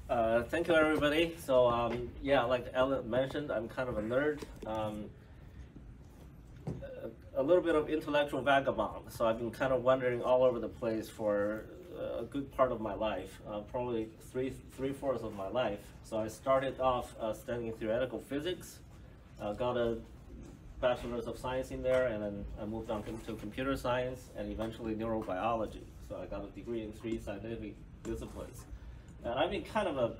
Thank you, everybody. So, yeah, like Ellen mentioned, I'm kind of a nerd, a little bit of intellectual vagabond. So I've been kind of wandering all over the place for a good part of my life, probably three-fourths of my life. So I started off studying theoretical physics, got a bachelor's of science in there, and then I moved on to computer science and eventually neurobiology. So I got a degree in 3 scientific disciplines. And I've been kind of a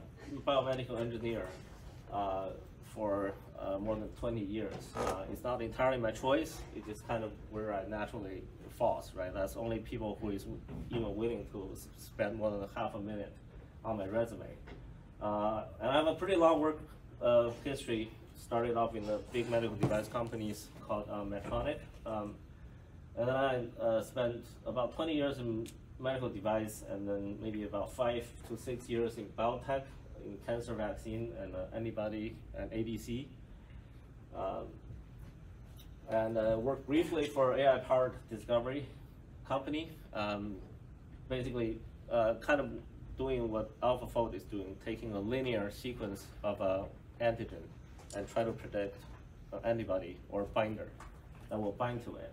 biomedical engineer for more than 20 years. It's not entirely my choice. It's just kind of where I naturally falls, right? That's only people who is even willing to spend more than half a minute on my resume. And I have a pretty long work history. Started off in the big medical device companies called Medtronic. And then I spent about 20 years in medical device, and then maybe about 5 to 6 years in biotech, in cancer vaccine and antibody and ADC. And worked briefly for AI-powered discovery company, basically kind of doing what AlphaFold is doing, taking a linear sequence of an antigen and try to predict an antibody or binder that will bind to it.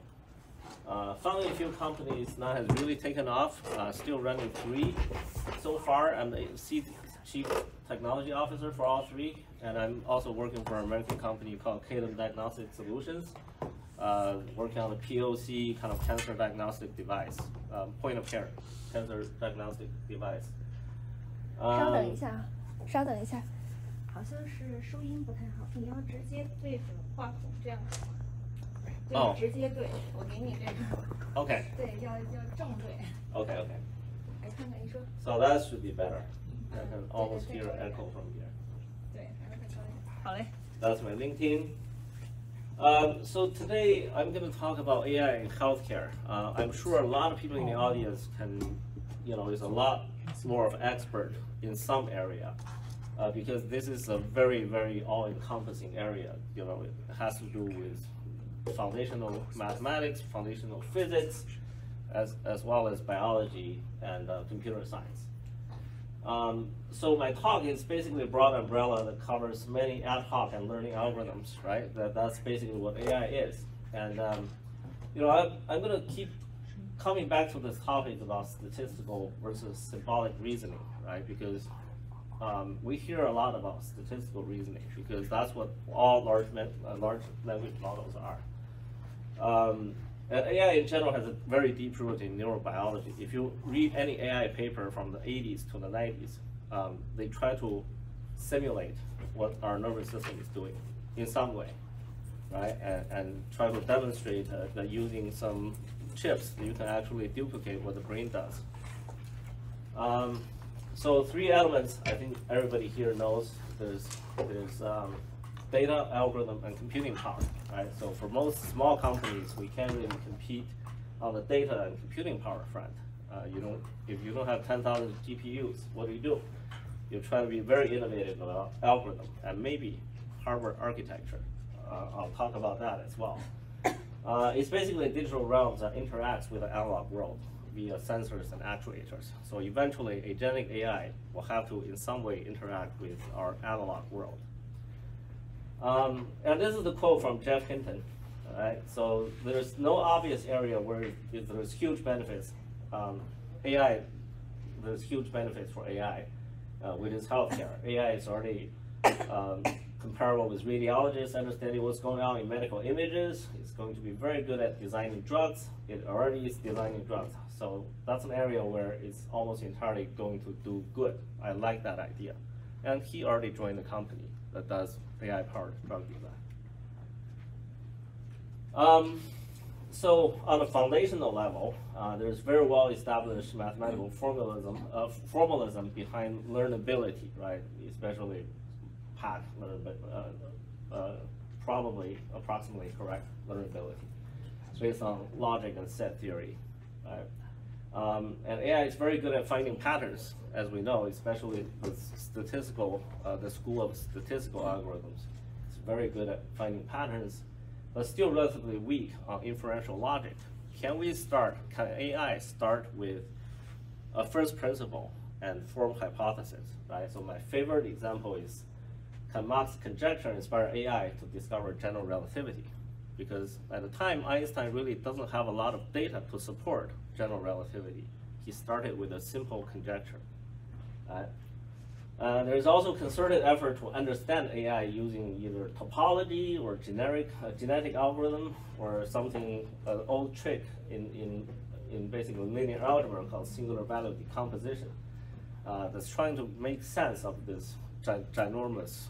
Founding a few companies, now has really taken off, still running 3 so far. I'm the Chief Technology Officer for all 3, and I'm also working for an American company called Cadence Diagnostic Solutions, working on the POC kind of cancer diagnostic device, point of care cancer diagnostic device. 稍等一下，稍等一下，好像是收音不太好，你要直接对着话筒这样说。对，直接对，我给你这个。Okay. 对，要正对。Okay. 来看看你说。So that should be better. I can almost hear echo from here. 对，还是很高兴。好嘞。That's my LinkedIn. So today I'm going to talk about AI in healthcare. I'm sure a lot of people in the audience is a lot more of an expert in some area, because this is a very, very all-encompassing area. It has to do with foundational mathematics, foundational physics, as well as biology and computer science. So my talk is basically a broad umbrella that covers many ad hoc and learning algorithms, right? That's basically what AI is. And I'm going to keep coming back to this topic about statistical versus symbolic reasoning, right? Because we hear a lot about statistical reasoning, because that's what all large language models are. And AI in general has a very deep root in neurobiology. If you read any AI paper from the 80s to the 90s, they try to simulate what our nervous system is doing in some way, right? And try to demonstrate that using some chips, you can actually duplicate what the brain does. So 3 elements I think everybody here knows. There's data, algorithm, and computing power, right? So for most small companies, we can't really compete on the data and computing power front. If you don't have 10,000 GPUs, what do? You try to be very innovative about algorithm and maybe hardware architecture. I'll talk about that as well. It's basically a digital realm that interacts with the analog world via sensors and actuators. So eventually, agentic AI will have to, in some way, interact with our analog world. And this is the quote from Jeff Hinton. Right? So there's no obvious area where there's huge benefits. There's huge benefits for AI, which is healthcare. AI is already comparable with radiologists understanding what's going on in medical images. It's going to be very good at designing drugs. It already is designing drugs. So that's an area where it's almost entirely going to do good. I like that idea. And he already joined the company that does AI-powered drug design. So on a foundational level, there's very well-established mathematical formalism behind learnability, right? Especially PAC, probably approximately correct learnability, based on logic and set theory, right? And AI is very good at finding patterns, as we know, especially with the school of statistical algorithms. It's very good at finding patterns, but still relatively weak on inferential logic. Can AI start with a first principle and form hypotheses, right? So my favorite example is, can Mach's conjecture inspire AI to discover general relativity? Because at the time, Einstein really doesn't have a lot of data to support general relativity. He started with a simple conjecture. Right? There's also concerted effort to understand AI using either topology or genetic algorithm or something, an old trick in basically linear algebra called singular value decomposition that's trying to make sense of this ginormous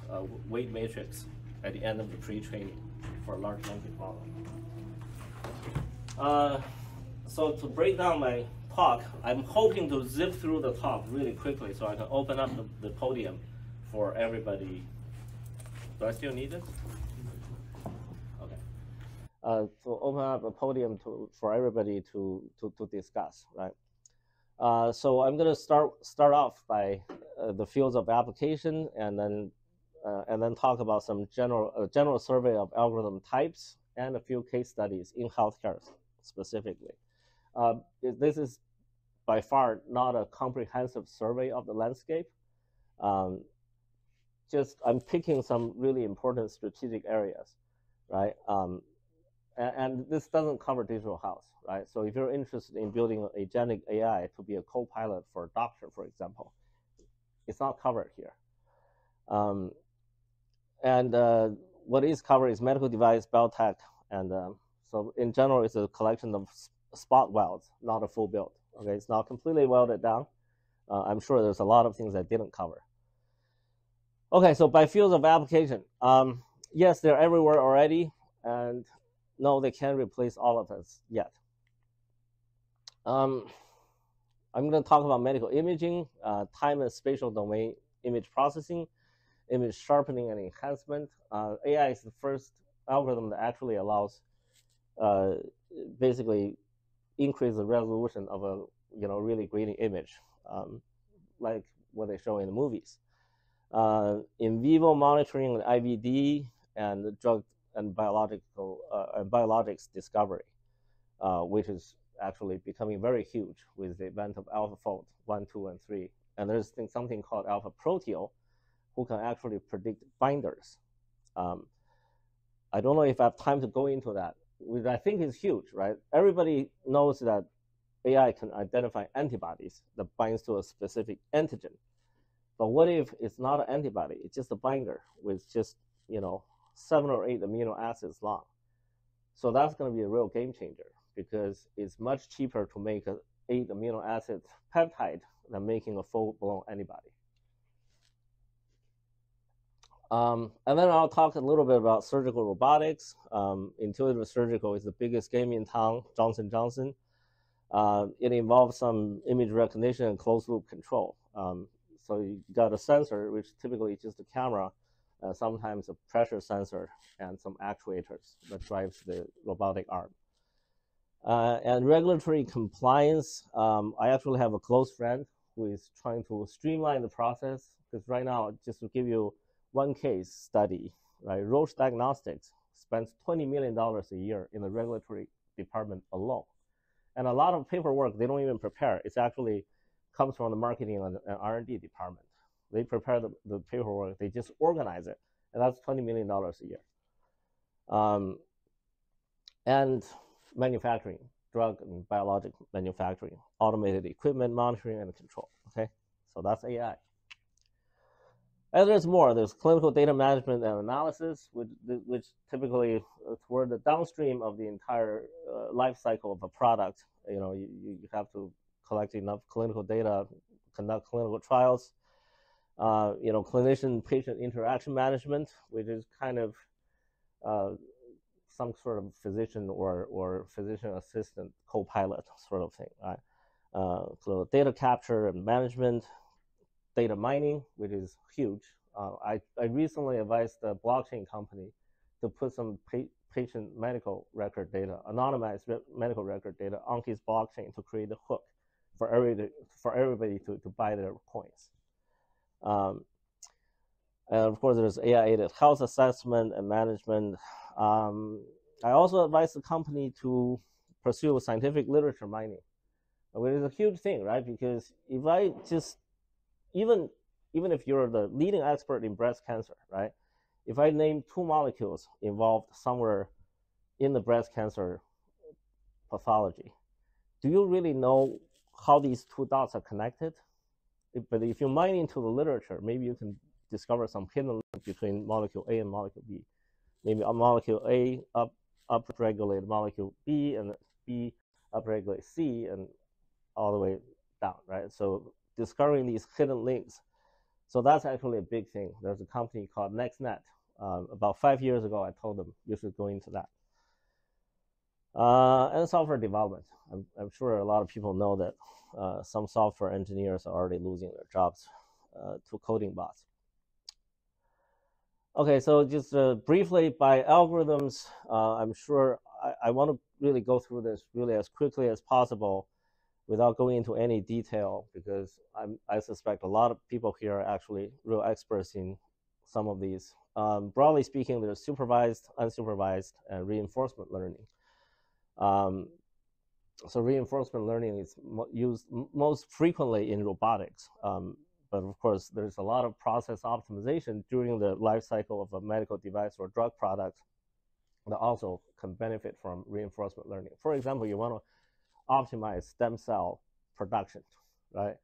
weight matrix at the end of the pre-training for a large monkey model. So to break down my talk, I'm hoping to zip through the talk really quickly so I can open up the podium for everybody. Do I still need this? Okay. To open up a podium for everybody to discuss, right? So I'm going to start off by the fields of application, and then talk about some general survey of algorithm types and a few case studies in healthcare specifically. This is by far not a comprehensive survey of the landscape. Just I'm picking some really important strategic areas, right? And this doesn't cover digital health, right? So if you're interested in building a agentic AI to be a co-pilot for a doctor, for example, it's not covered here. What is covered is medical device, biotech, and so in general, it's a collection of spot welds, not a full build. Okay, it's not completely welded down. I'm sure there's a lot of things I didn't cover. Okay, so by fields of application, yes, they're everywhere already, and no, they can't replace all of us yet. I'm going to talk about medical imaging, time and spatial domain image processing, image sharpening and enhancement. AI is the first algorithm that actually allows basically increase the resolution of a really grainy image, like what they show in the movies. In vivo monitoring and IVD and drug and biologics discovery, which is actually becoming very huge with the advent of AlphaFold 1, 2, and 3. And there's something called AlphaProteo, who can actually predict binders. I don't know if I have time to go into that, which I think is huge, right? Everybody knows that AI can identify antibodies that binds to a specific antigen. But what if it's not an antibody? It's just a binder with just 7 or 8 amino acids long. So that's going to be a real game changer because it's much cheaper to make an 8 amino acid peptide than making a full-blown antibody. And then I'll talk a little bit about surgical robotics. Intuitive Surgical is the biggest game in town, Johnson & Johnson. It involves some image recognition and closed-loop control. So you got a sensor, which typically is just a camera, sometimes a pressure sensor, and some actuators that drives the robotic arm. And regulatory compliance, I actually have a close friend who is trying to streamline the process, because right now, just to give you one case study, right? Roche Diagnostics spends $20 million a year in the regulatory department alone. And a lot of paperwork they don't even prepare. It's actually comes from the marketing and R&D department. They prepare the paperwork, they just organize it, and that's $20 million a year. And manufacturing, drug and biologic manufacturing, automated equipment monitoring and control, okay? So that's AI. And there's more. There's clinical data management and analysis, which typically toward the downstream of the entire life cycle of a product. You have to collect enough clinical data, conduct clinical trials. Clinician-patient interaction management, which is kind of some sort of physician or physician assistant co-pilot sort of thing, right? So data capture and management. Data mining, which is huge. I recently advised a blockchain company to put some patient medical record data, anonymized medical record data on his blockchain to create a hook for everybody to buy their coins. And of course, there's AI-aided health assessment and management. I also advised the company to pursue scientific literature mining, which is a huge thing, right? Because if I just even if you're the leading expert in breast cancer, right? If I name two molecules involved somewhere in the breast cancer pathology, do you really know how these two dots are connected? But if you mine into the literature, maybe you can discover some hidden link between molecule A and molecule B. Maybe a molecule A upregulate molecule B, and B upregulate C, and all the way down, right? So discovering these hidden links. So that's actually a big thing. There's a company called NextNet. About 5 years ago, I told them you should go into that. And software development. I'm sure a lot of people know that some software engineers are already losing their jobs to coding bots. Okay, so just briefly by algorithms, I'm sure I want to really go through this really as quickly as possible without going into any detail, because I suspect a lot of people here are actually real experts in some of these. Broadly speaking, there's supervised, unsupervised, and reinforcement learning. So reinforcement learning is used most frequently in robotics. But of course, there's a lot of process optimization during the life cycle of a medical device or drug product that also can benefit from reinforcement learning. For example, you want to optimize stem cell production, right?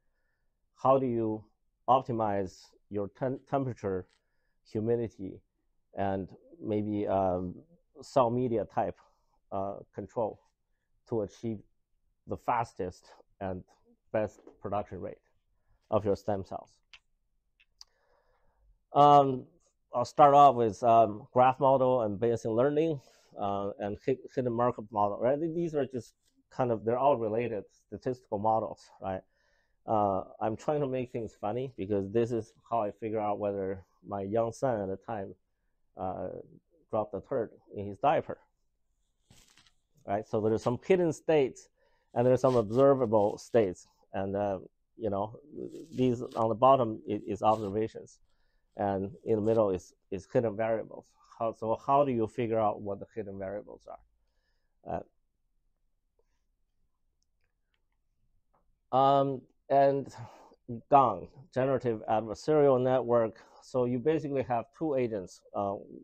How do you optimize your temperature, humidity, and maybe cell media type control to achieve the fastest and best production rate of your stem cells? I'll start off with graph model and Bayesian learning and hidden markup model, right? These are just kind of, they're all related statistical models, right? I'm trying to make things funny because this is how I figure out whether my young son at the time dropped a turd in his diaper, right? So there's some hidden states and there's some observable states, and you know, these on the bottom is observations, and in the middle is hidden variables. So how do you figure out what the hidden variables are? And GAN, generative adversarial network. So you basically have two agents.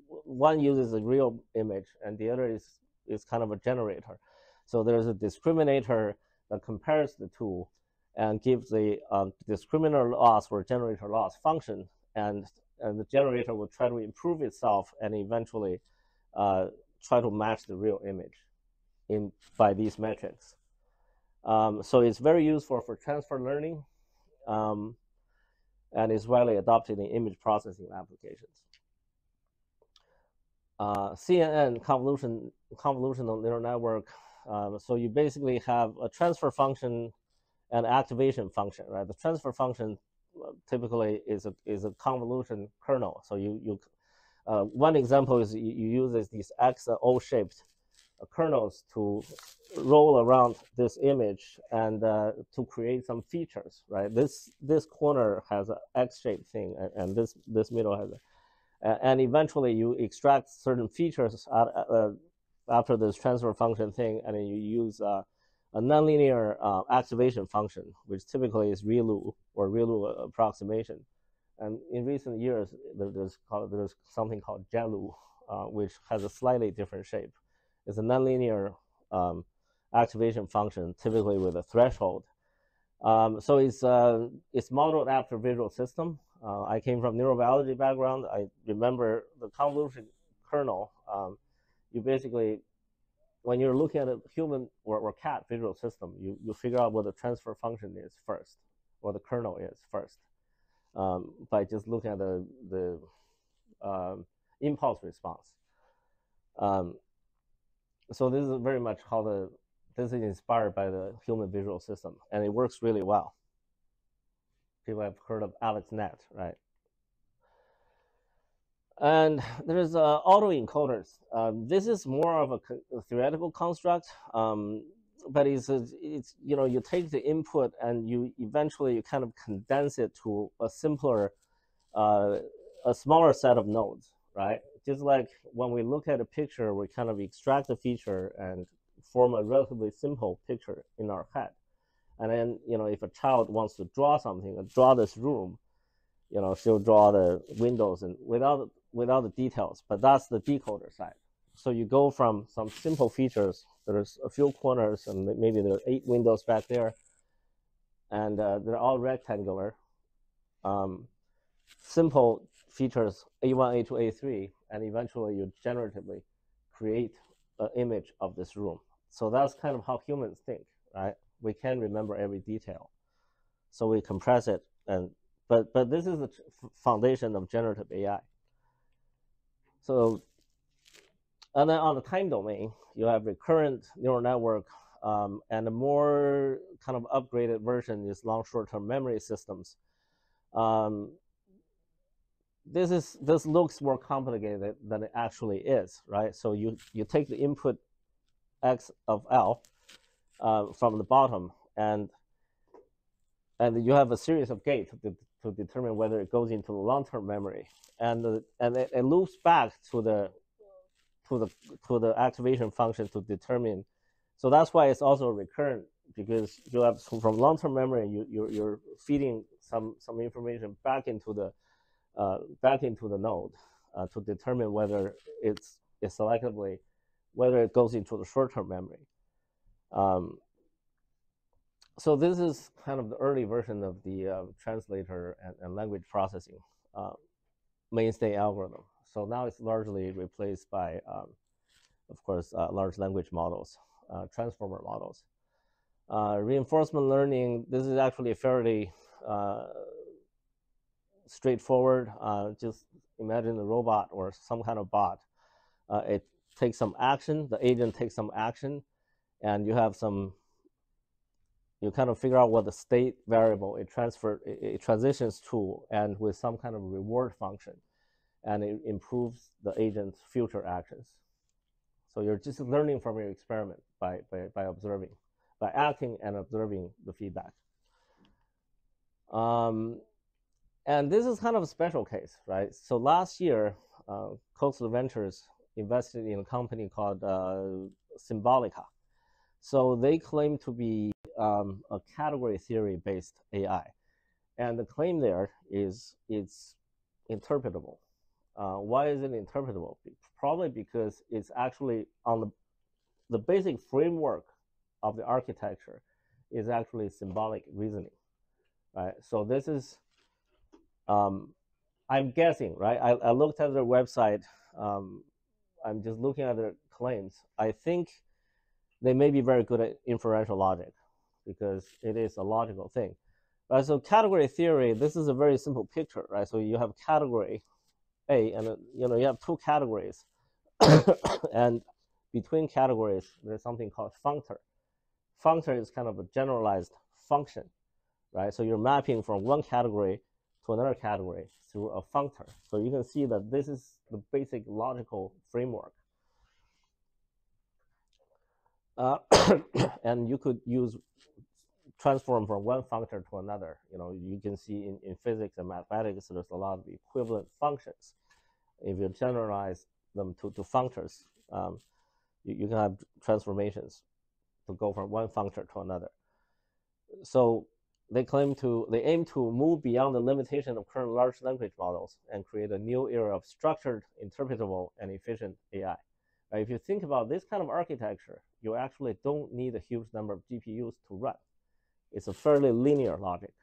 One uses a real image, and the other is kind of a generator. So there's a discriminator that compares the two and gives the discriminator loss or generator loss function, and the generator will try to improve itself and eventually try to match the real image by these metrics. So it's very useful for transfer learning, and is widely adopted in image processing applications. CNN, convolutional neural network. So you basically have a transfer function and activation function, right? The transfer function typically is a convolution kernel. So one example is you use these XO-shaped kernels to roll around this image and to create some features, right? This corner has an X-shaped thing, and this middle has and eventually you extract certain features after this transfer function thing, and then you use a nonlinear activation function, which typically is ReLU or ReLU approximation. And in recent years, there's something called JLU, which has a slightly different shape. It's a nonlinear activation function, typically with a threshold. So it's modeled after visual system. I came from neurobiology background. I remember the convolution kernel. You basically, when you're looking at a human or cat visual system, you figure out what the transfer function is first, or the kernel is first, by just looking at the impulse response. So this is very much how this is inspired by the human visual system, and it works really well. People have heard of AlexNet, right? And there's autoencoders. This is more of a theoretical construct, but it's you take the input and you eventually kind of condense it to a simpler, a smaller set of nodes, right? Just like when we look at a picture, we kind of extract a feature and form a relatively simple picture in our head. And then, if a child wants to draw something, draw this room, she'll draw the windows and without the details, but that's the decoder side. So you go from some simple features, there's a few corners and maybe there are 8 windows back there, and they're all rectangular. Simple features A1, A2, A3, and eventually you generatively create an image of this room. So that's kind of how humans think, right? We can't remember every detail. So we compress it, but this is the foundation of generative AI. So, and then on the time domain, you have recurrent neural network, and a more kind of upgraded version is long short-term memory systems. This looks more complicated than it actually is, right? So you take the input x of L from the bottom, and you have a series of gates to determine whether it goes into the long-term memory, and it loops back to the activation function to determine. So that's why it's also recurrent, because you have from long-term memory you're feeding some information back into the node to determine whether it's selectively whether it goes into the short-term memory. So this is kind of the early version of the translator and language processing mainstay algorithm. So now it's largely replaced by, of course, large language models, transformer models. Reinforcement learning, this is actually fairly straightforward. Just imagine a robot or some kind of bot. It takes some action, the agent takes some action, and you kind of figure out what the state variable it transitions to, and with some kind of reward function, and it improves the agent's future actions. So you're just learning from your experiment by observing, by acting and observing the feedback. And this is kind of a special case, right? So last year, Coastal Ventures invested in a company called Symbolica. So they claim to be a category theory-based AI. And the claim there is it's interpretable. Why is it interpretable? Probably because it's actually on the basic framework of the architecture is actually symbolic reasoning, right? So this is, I'm guessing, right? I looked at their website. I'm just looking at their claims. I think they may be very good at inferential logic because it is a logical thing. Right, so category theory, this is a very simple picture, right? So you have category A, and you have 2 categories, and between categories, there's something called functor. Functor is kind of a generalized function, right? So you're mapping from one category to another category through a functor. So you can see that this is the basic logical framework. And you could use transform from one functor to another. You can see in physics and mathematics, there's a lot of equivalent functions. If you generalize them to functors, you can have transformations to go from one functor to another. So they aim to move beyond the limitation of current large language models and create a new era of structured, interpretable, and efficient AI. If you think about this kind of architecture, you actually don't need a huge number of GPUs to run. It's a fairly linear logic,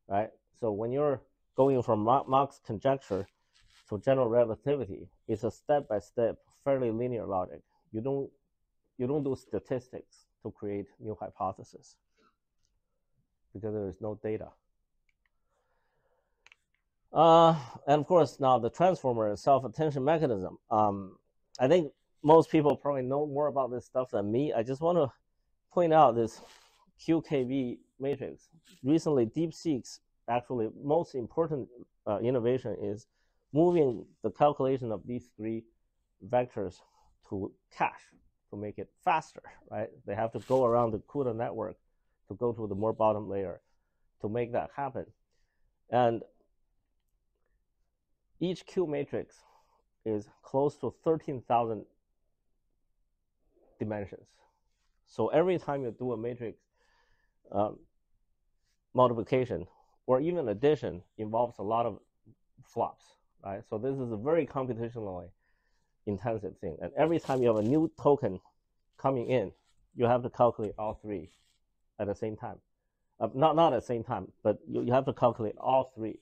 right? So when you're going from Mach's conjecture to general relativity, it's a step-by-step, fairly linear logic. You don't do statistics to create new hypotheses because there is no data. And of course, now the transformer and self-attention mechanism. I think most people probably know more about this stuff than me. I just want to point out this QKV matrix. Recently, DeepSeek's actually most important innovation is moving the calculation of these 3 vectors to cache to make it faster, right? They have to go around the CUDA network to go to the more bottom layer to make that happen. And each Q matrix is close to 13,000 dimensions. So every time you do a matrix multiplication or even addition involves a lot of flops, right? So this is a very computationally intensive thing. And every time you have a new token coming in, you have to calculate all three at the same time. Not at the same time, but you have to calculate all three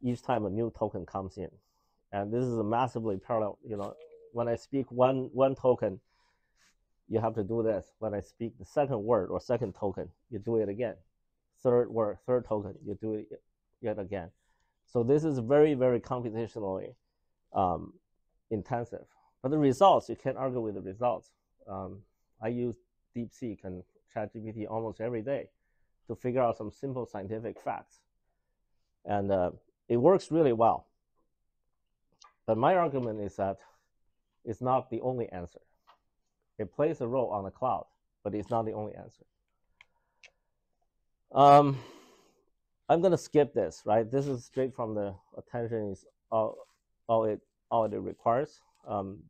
each time a new token comes in. And this is a massively parallel, when I speak one token, you have to do this. When I speak the second word or second token, you do it again. Third word, third token, you do it yet again. So this is very, very computationally intensive. But the results, you can't argue with the results. I use DeepSeek and ChatGPT almost every day to figure out some simple scientific facts. And it works really well. But my argument is that it's not the only answer. It plays a role on the cloud, but it's not the only answer. I'm going to skip this, right? This is straight from the attention is all it requires.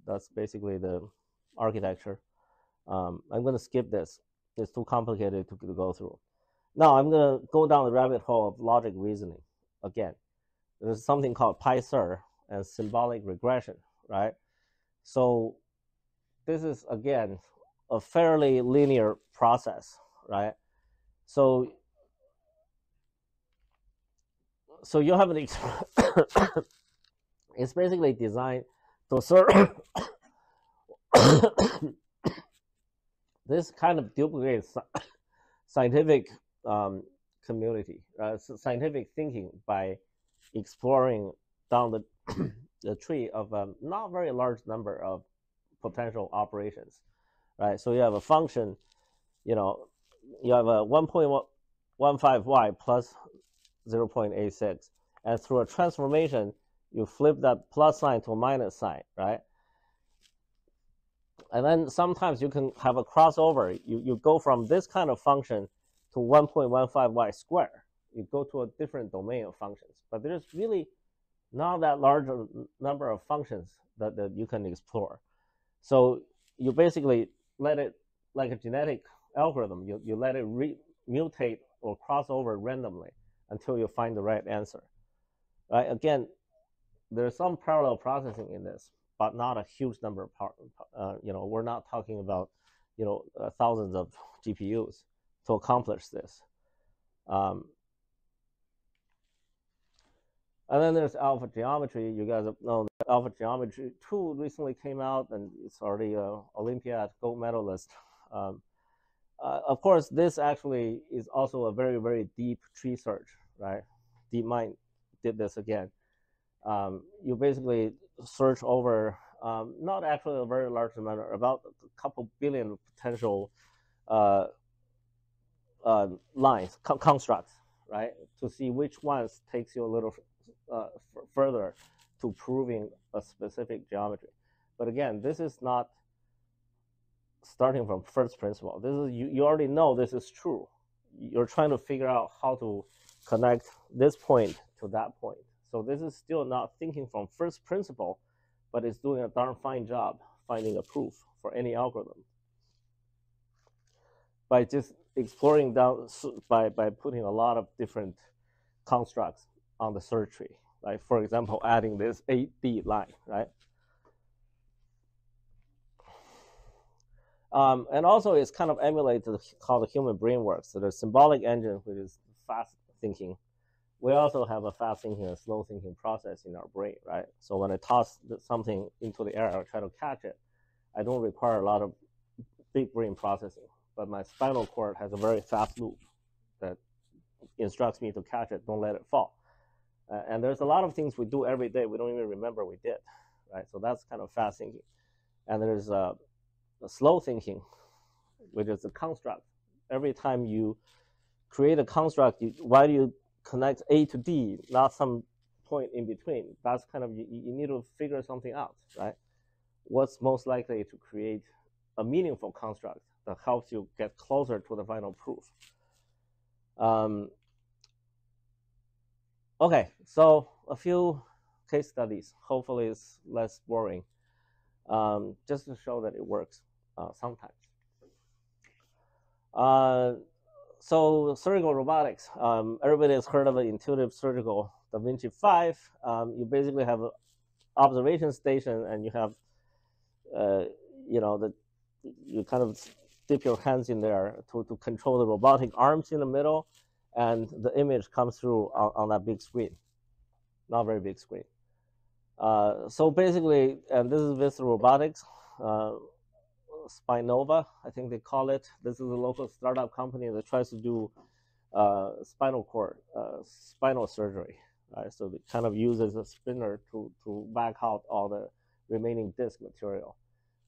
That's basically the architecture. I'm going to skip this. It's too complicated to go through. Now I'm going to go down the rabbit hole of logic reasoning. Again, there's something called PySir and symbolic regression, right? So this is, again, a fairly linear process, right? So you have an it's basically designed to serve this kind of duplicates scientific community, scientific thinking by exploring down the tree of a not very large number of potential operations, right? So you have a function, you have a 1.15y plus 0.86, and through a transformation, you flip that plus sign to a minus sign, right? And then sometimes you can have a crossover. You go from this kind of function to 1.15y squared. You go to a different domain of functions. But there's really not that large a number of functions that you can explore. So you basically let it, like a genetic algorithm, you let it mutate or cross over randomly until you find the right answer. Right? Again, there's some parallel processing in this, but not a huge number of we're not talking about thousands of GPUs to accomplish this. And then there's alpha geometry. You guys know that alpha geometry 2 recently came out, and it's already an Olympiad gold medalist. Of course, this actually is also a very, very deep tree search, right? DeepMind did this again. You basically search over not actually a very large amount, about a couple billion potential lines, constructs, right? To see which ones takes you a little further to proving a specific geometry. But again, this is not starting from first principle. This is you already know this is true. You're trying to figure out how to connect this point to that point. So this is still not thinking from first principle, but it's doing a darn fine job finding a proof for any algorithm by just exploring down by putting a lot of different constructs on the search tree. Like, for example, adding this 8D line, right? And also it's kind of emulates how the human brain works. So the symbolic engine, which is fast thinking, we also have a fast thinking and slow thinking process in our brain, right? So when I toss something into the air, I try to catch it. I don't require a lot of big brain processing, but my spinal cord has a very fast loop that instructs me to catch it, don't let it fall. And there's a lot of things we do every day we don't even remember we did, right? So that's kind of fast thinking. And there's a slow thinking, which is a construct. Every time you create a construct, why do you connect A to D, not some point in between? That's kind of, you need to figure something out, right? What's most likely to create a meaningful construct that helps you get closer to the final proof. Okay, so a few case studies. Hopefully it's less boring, just to show that it works sometimes. So surgical robotics. Everybody has heard of an intuitive surgical Da Vinci 5. You basically have an observation station, and you have, you kind of dip your hands in there to control the robotic arms in the middle, and the image comes through on that big screen, not very big screen. So basically, and this is Vista Robotics, Spinova, I think they call it. This is a local startup company that tries to do spinal cord, spinal surgery. Right? So it kind of uses a spinner to back out all the remaining disc material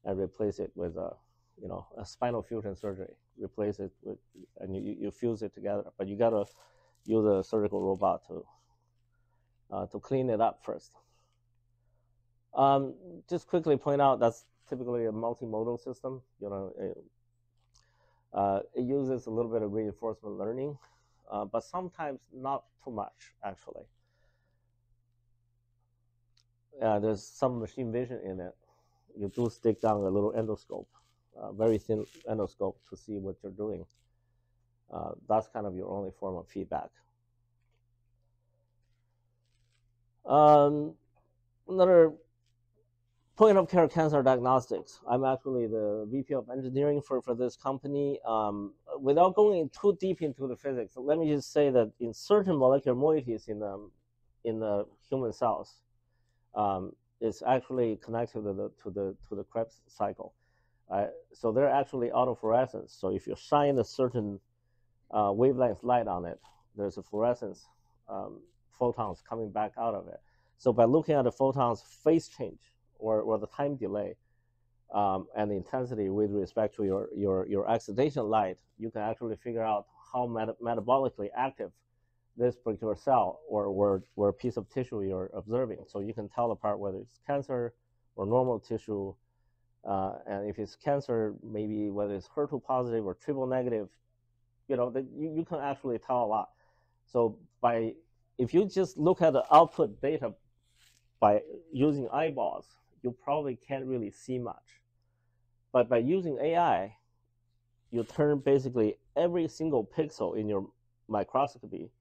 and replace it with a spinal fusion surgery. Replace it with, and you fuse it together. But you gotta use a surgical robot to clean it up first. Just quickly point out that's typically a multimodal system. It uses a little bit of reinforcement learning, but sometimes not too much, actually. There's some machine vision in it. You do stick down a little endoscope, very thin endoscope, to see what you're doing. That's kind of your only form of feedback. Another point-of-care cancer diagnostics. I'm actually the VP of engineering for this company. Without going too deep into the physics, let me just say that in certain molecular moieties in the human cells, it's actually connected to the Krebs cycle. So they're actually autofluorescence. So if you shine a certain wavelength light on it, there's a fluorescence photons coming back out of it. So by looking at the photons phase change, or the time delay, and the intensity with respect to your excitation light, you can actually figure out how metabolically active this particular cell or piece of tissue you're observing. So you can tell apart whether it's cancer or normal tissue, and if it's cancer, maybe whether it's HER2 positive or triple negative. You can actually tell a lot. So if you just look at the output data by using eyeballs, you probably can't really see much. But by using AI, you turn basically every single pixel in your microscopy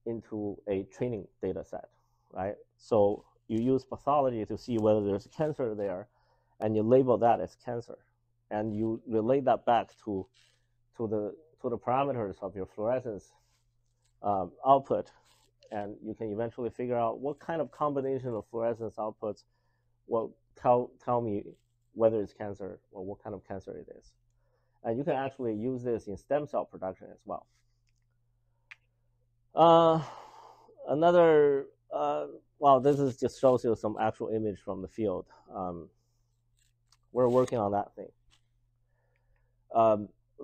into a training data set, right? So you use pathology to see whether there's cancer there, and you label that as cancer, and you relate that back to the parameters of your fluorescence output, and you can eventually figure out what kind of combination of fluorescence outputs will tell me whether it's cancer or what kind of cancer it is. And you can actually use this in stem cell production as well. This is just shows you some actual image from the field. We're working on that thing.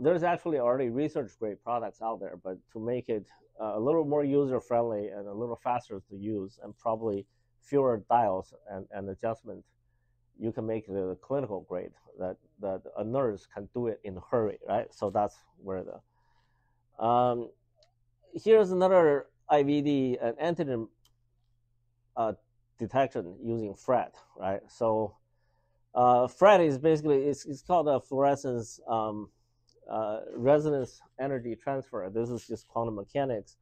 There's actually already research-grade products out there, but to make it a little more user-friendly and a little faster to use, and probably fewer dials and adjustment, you can make the clinical grade that a nurse can do it in a hurry, right? So that's where here's another IVD, an antigen detection using FRET, right? So FRET is basically, it's called a fluorescence resonance energy transfer. This is just quantum mechanics.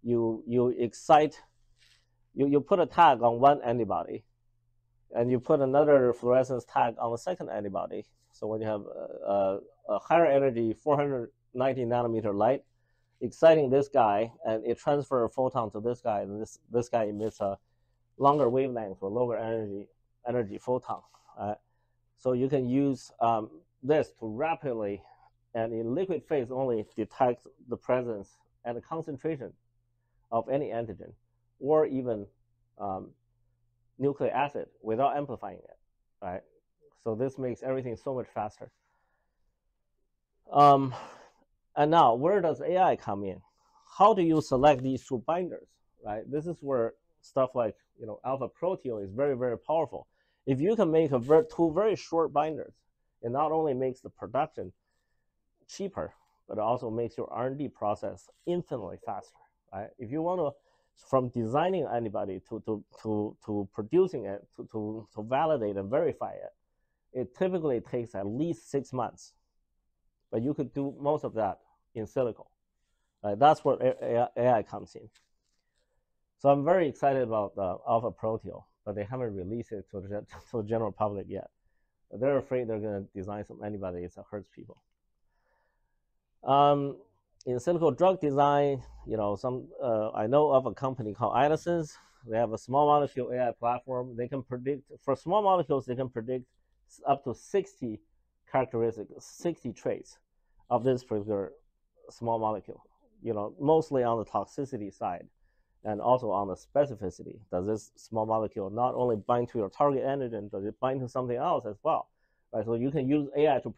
You excite, you put a tag on one antibody, and you put another fluorescence tag on the second antibody. So when you have a higher energy 490 nanometer light exciting this guy, and it transfers a photon to this guy, and this guy emits a longer wavelength or lower energy photon. So you can use this to rapidly, and in liquid phase only, detect the presence and the concentration of any antigen, or even nucleic acid without amplifying it, right? So this makes everything so much faster. And now, where does AI come in? How do you select these two binders, right? This is where stuff like alpha proteome is very, very powerful. If you can make two very short binders, it not only makes the production cheaper, but it also makes your R&D process infinitely faster, right? If you want to, from designing antibody to producing it, to validate and verify it, it typically takes at least 6 months. But you could do most of that in silico. Right? That's where AI comes in. So I'm very excited about Alpha Proteo, but they haven't released it to the general public yet. They're afraid they're going to design some antibodies that hurts people. In silico drug design, I know of a company called Inosys. They have a small molecule AI platform. They can predict, for small molecules, they can predict up to 60 characteristics, 60 traits of this particular small molecule, mostly on the toxicity side and also on the specificity. Does this small molecule not only bind to your target antigen, does it bind to something else as well? Right? So you can use AI to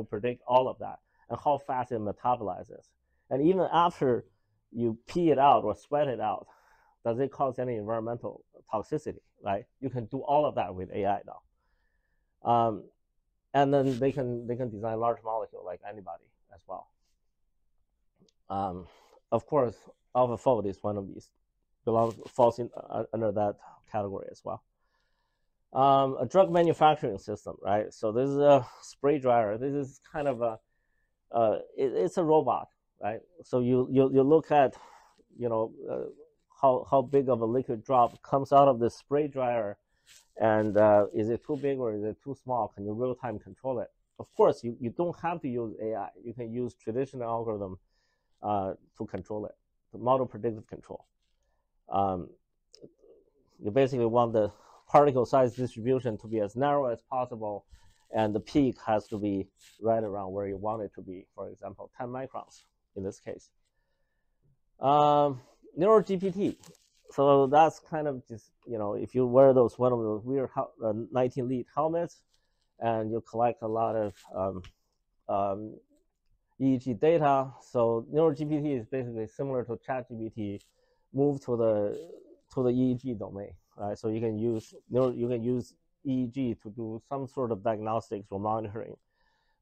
predict all of that and how fast it metabolizes. And even after you pee it out or sweat it out, does it cause any environmental toxicity, right? You can do all of that with AI now. And then they can design large molecule like antibody as well. Of course, AlphaFold is one of these, falls under that category as well. A drug manufacturing system, right? So this is a spray dryer. This is kind of it's a robot, right? So you look at, how big of a liquid drop comes out of the spray dryer, and is it too big or is it too small? Can you real time control it? Of course, you don't have to use AI. You can use traditional algorithm to control it, the model predictive control. You basically want the particle size distribution to be as narrow as possible, and the peak has to be right around where you want it to be, for example, 10 microns in this case. NeuroGPT. So that's kind of just, if you wear one of those weird 19-lead helmets and you collect a lot of EEG data. So NeuroGPT is basically similar to ChatGPT, moved to the EEG domain, right? So you can use EEG to do some sort of diagnostics or monitoring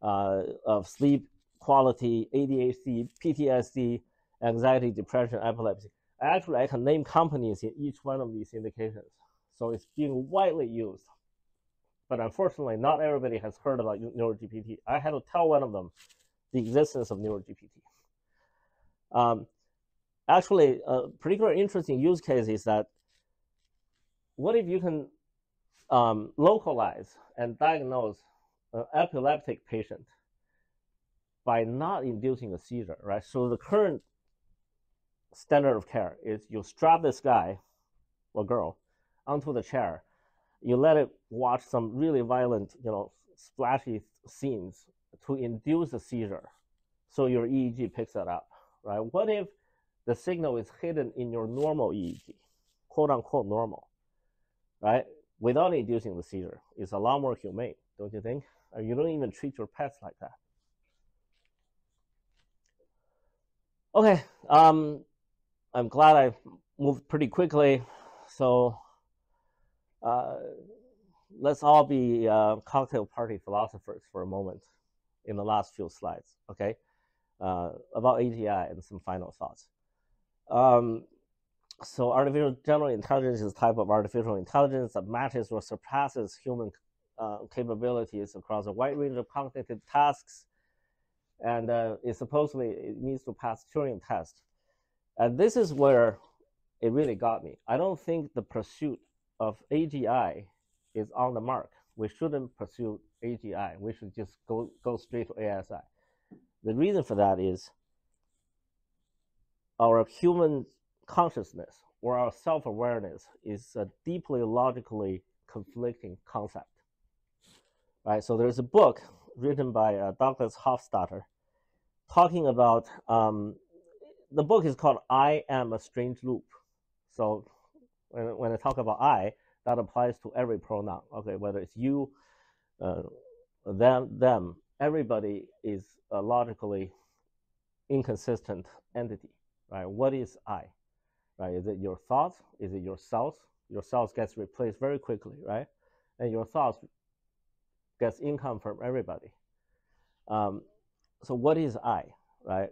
of sleep quality, ADHD, PTSD, anxiety, depression, epilepsy. Actually, I can name companies in each one of these indications. So it's being widely used. But unfortunately, not everybody has heard about NeuroGPT. I had to tell one of them the existence of NeuroGPT. Actually, a particularly interesting use case is that what if you can localize and diagnose an epileptic patient by not inducing a seizure, right? So the current standard of care is you strap this guy or girl onto the chair, you let it watch some really violent, splashy scenes to induce a seizure, so your EEG picks that up, right? What if the signal is hidden in your normal EEG, quote unquote normal, right? Without inducing the seizure? It's a lot more humane, don't you think? You don't even treat your pets like that. Okay, I'm glad I moved pretty quickly. So let's all be cocktail party philosophers for a moment in the last few slides, okay? About AGI and some final thoughts. So artificial general intelligence is a type of artificial intelligence that matches or surpasses human capabilities across a wide range of cognitive tasks, and it needs to pass Turing test. And this is where it really got me. I don't think the pursuit of AGI is on the mark. We shouldn't pursue AGI. We should just go straight to ASI. The reason for that is our human consciousness or our self-awareness is a deeply logically conflicting concept, right? So there's a book written by Douglas Hofstadter talking about, the book is called I Am a Strange Loop. So when I talk about I, that applies to every pronoun, okay? Whether it's you, them, everybody is a logically inconsistent entity, right? What is I, right? Is it your thoughts? Is it your cells? Your cells gets replaced very quickly, right? And your thoughts gets income from everybody. So what is I, right?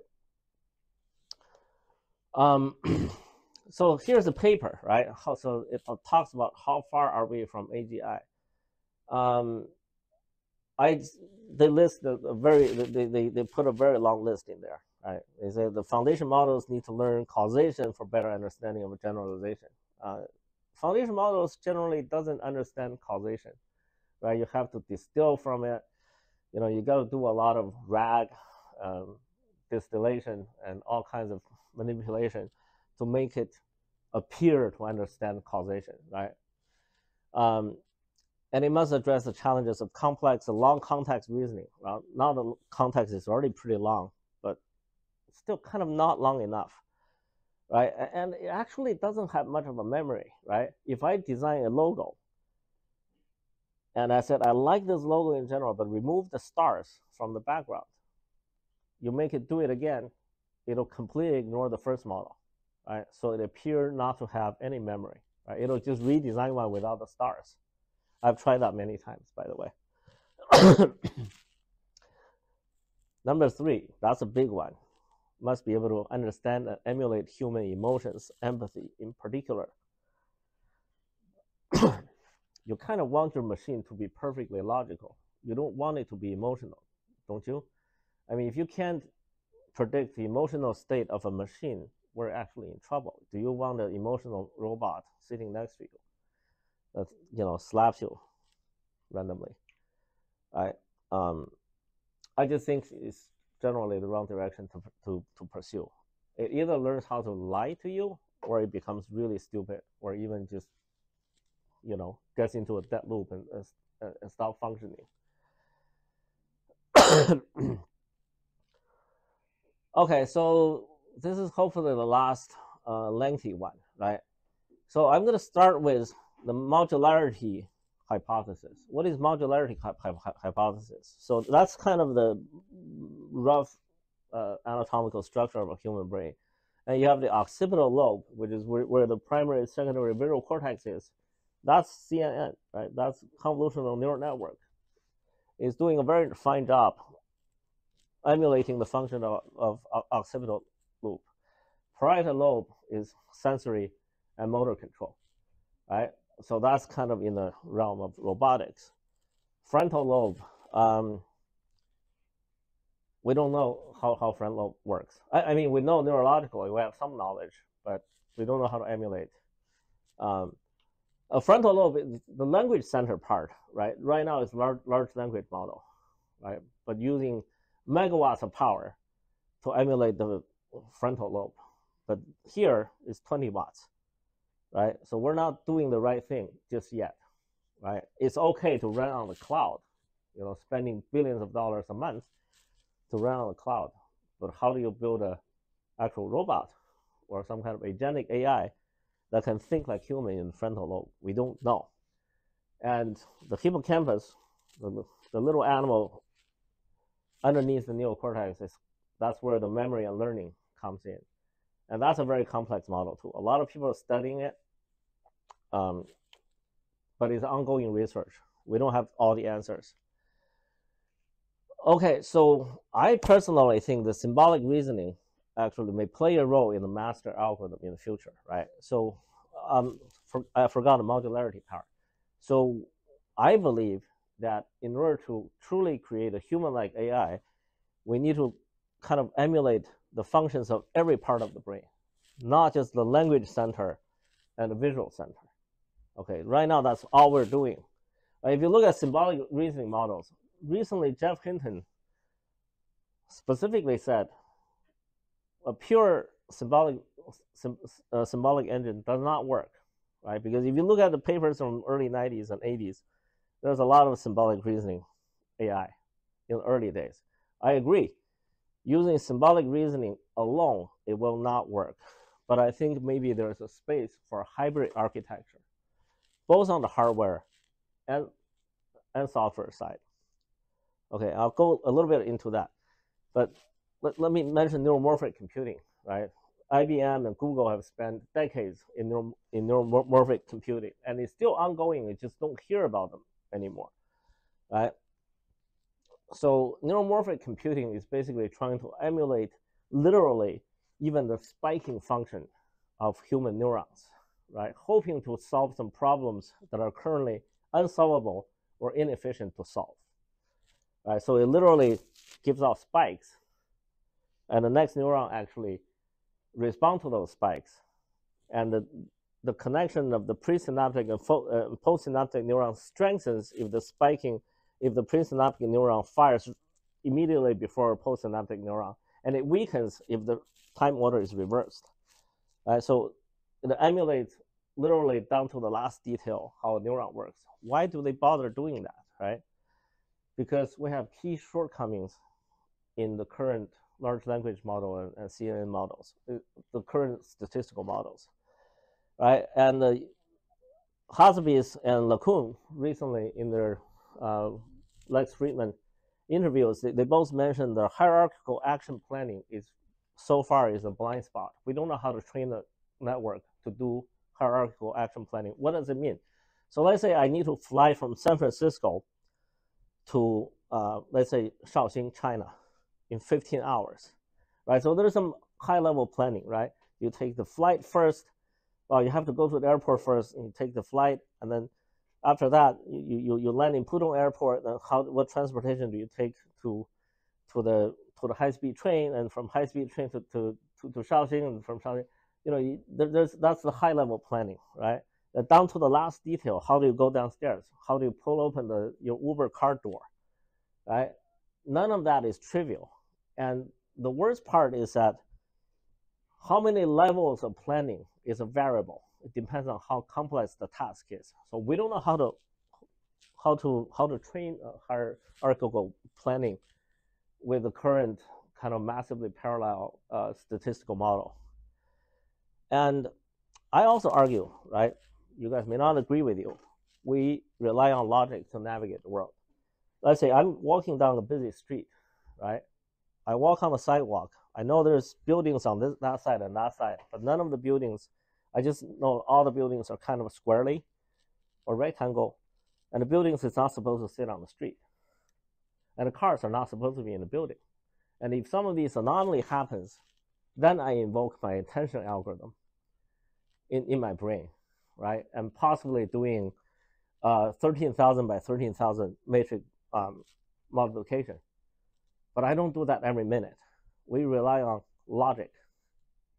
So here's a paper, right? So it talks about how far are we from AGI. They list they put a very long list in there. right? They say the foundation models need to learn causation for better understanding of a generalization. Foundation models generally doesn't understand causation, right? You have to distill from it. You got to do a lot of RAG distillation and all kinds of manipulation to make it appear to understand causation, right? And it must address the challenges of complex and long context reasoning. Well, now the context is already pretty long, but still kind of not long enough, right? And it actually doesn't have much of a memory, right? If I design a logo, and I said, I like this logo in general, but remove the stars from the background, you make it do it again, it'll completely ignore the first model, right? So it appears not to have any memory, right? It'll just redesign one without the stars. I've tried that many times, by the way. Number 3, that's a big one. Must be able to understand and emulate human emotions, empathy in particular. You kind of want your machine to be perfectly logical. You don't want it to be emotional, don't you? I mean, if you can't predict the emotional state of a machine, we're actually in trouble. Do you want an emotional robot sitting next to you that slaps you randomly? I just think it's generally the wrong direction to pursue. It either learns how to lie to you, or it becomes really stupid, or even just gets into a dead loop and stop functioning. Okay, so this is hopefully the last lengthy one, right? So I'm going to start with the modularity hypothesis. What is modularity hypothesis? So that's kind of the rough anatomical structure of a human brain. And you have the occipital lobe, which is where the primary and secondary visual cortex is. That's CNN, right? That's convolutional neural network. It's doing a very fine job emulating the function of occipital loop. Parietal lobe is sensory and motor control, right? So that's kind of in the realm of robotics. Frontal lobe, we don't know how frontal lobe works. I mean, we know neurologically, we have some knowledge, but we don't know how to emulate. A frontal lobe is the language center part, right? Right now it's large language model, right? But using megawatts of power to emulate the frontal lobe. But here is 20 watts, right? So we're not doing the right thing just yet, right? It's okay to run on the cloud, spending billions of dollars a month to run on the cloud. But how do you build an actual robot or some kind of agentic AI that can think like human in the frontal lobe? We don't know. And the hippocampus, the little animal underneath the neocortex, that's where the memory and learning comes in. And that's a very complex model too. A lot of people are studying it, but it's ongoing research. We don't have all the answers. Okay, so I personally think the symbolic reasoning actually may play a role in the master algorithm in the future, right? So I forgot the modularity part. So I believe that in order to truly create a human-like AI, we need to kind of emulate the functions of every part of the brain, not just the language center and the visual center. Okay, right now that's all we're doing. If you look at symbolic reasoning models, recently Jeff Hinton specifically said a pure symbolic engine does not work, right? Because if you look at the papers from early 90s and 80s, there's a lot of symbolic reasoning AI in the early days. I agree. Using symbolic reasoning alone, it will not work. But I think maybe there's a space for hybrid architecture, both on the hardware and software side. Okay, I'll go a little bit into that. But let me mention neuromorphic computing, right? IBM and Google have spent decades in neuromorphic computing, and it's still ongoing. We just don't hear about them anymore, right? So neuromorphic computing is basically trying to emulate literally even the spiking function of human neurons, right? Hoping to solve some problems that are currently unsolvable or inefficient to solve. Right? So it literally gives off spikes and the next neuron actually respond to those spikes, and the connection of the presynaptic and postsynaptic neuron strengthens if the presynaptic neuron fires immediately before a postsynaptic neuron, and it weakens if the time order is reversed. So it emulates literally down to the last detail how a neuron works. Why do they bother doing that, right? Because we have key shortcomings in the current large language model and CNN models, the current statistical models, right? And Hasbis and LeCun recently in their Lex Friedman interviews, they both mentioned the hierarchical action planning is so far is a blind spot. We don't know how to train the network to do hierarchical action planning. What does it mean? So let's say I need to fly from San Francisco to, let's say, Shaoxing, China in 15 hours, right? So there's some high-level planning, right? You take the flight first. Well, you have to go to the airport first, and you take the flight, and then after that, you land in Pudong Airport. And what transportation do you take to the high-speed train, and from high-speed train to Shaoxing, and from Shaoxing, that's the high-level planning, right? Down to the last detail. How do you go downstairs? How do you pull open your Uber car door, right? None of that is trivial, and the worst part is that how many levels of planning is a variable. It depends on how complex the task is. So we don't know how to train hierarchical planning with the current kind of massively parallel statistical model. And I also argue, right? You guys may not agree with you. We rely on logic to navigate the world. Let's say I'm walking down a busy street, right? I walk on the sidewalk. I know there's buildings on that side and that side, but none of the buildings, I just know all the buildings are kind of squarely or rectangle, and the buildings is not supposed to sit on the street. And the cars are not supposed to be in the building. And if some of these anomaly happens, then I invoke my attention algorithm in my brain, right? And possibly doing 13,000 by 13,000 matrix multiplication. But I don't do that every minute. We rely on logic,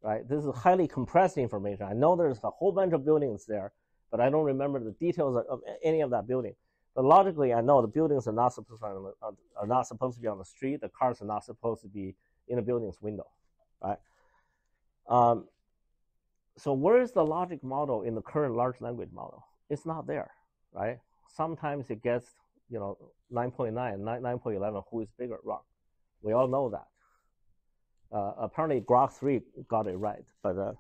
right? This is highly compressed information. I know there's a whole bunch of buildings there, but I don't remember the details of any of that building. But logically, I know the buildings are not supposed to be on the street. The cars are not supposed to be in the building's window, right? So where is the logic model in the current large language model? It's not there, right? Sometimes it gets, 9.9, 9.11, who is bigger, wrong. We all know that. Apparently, Grok 3 got it right, but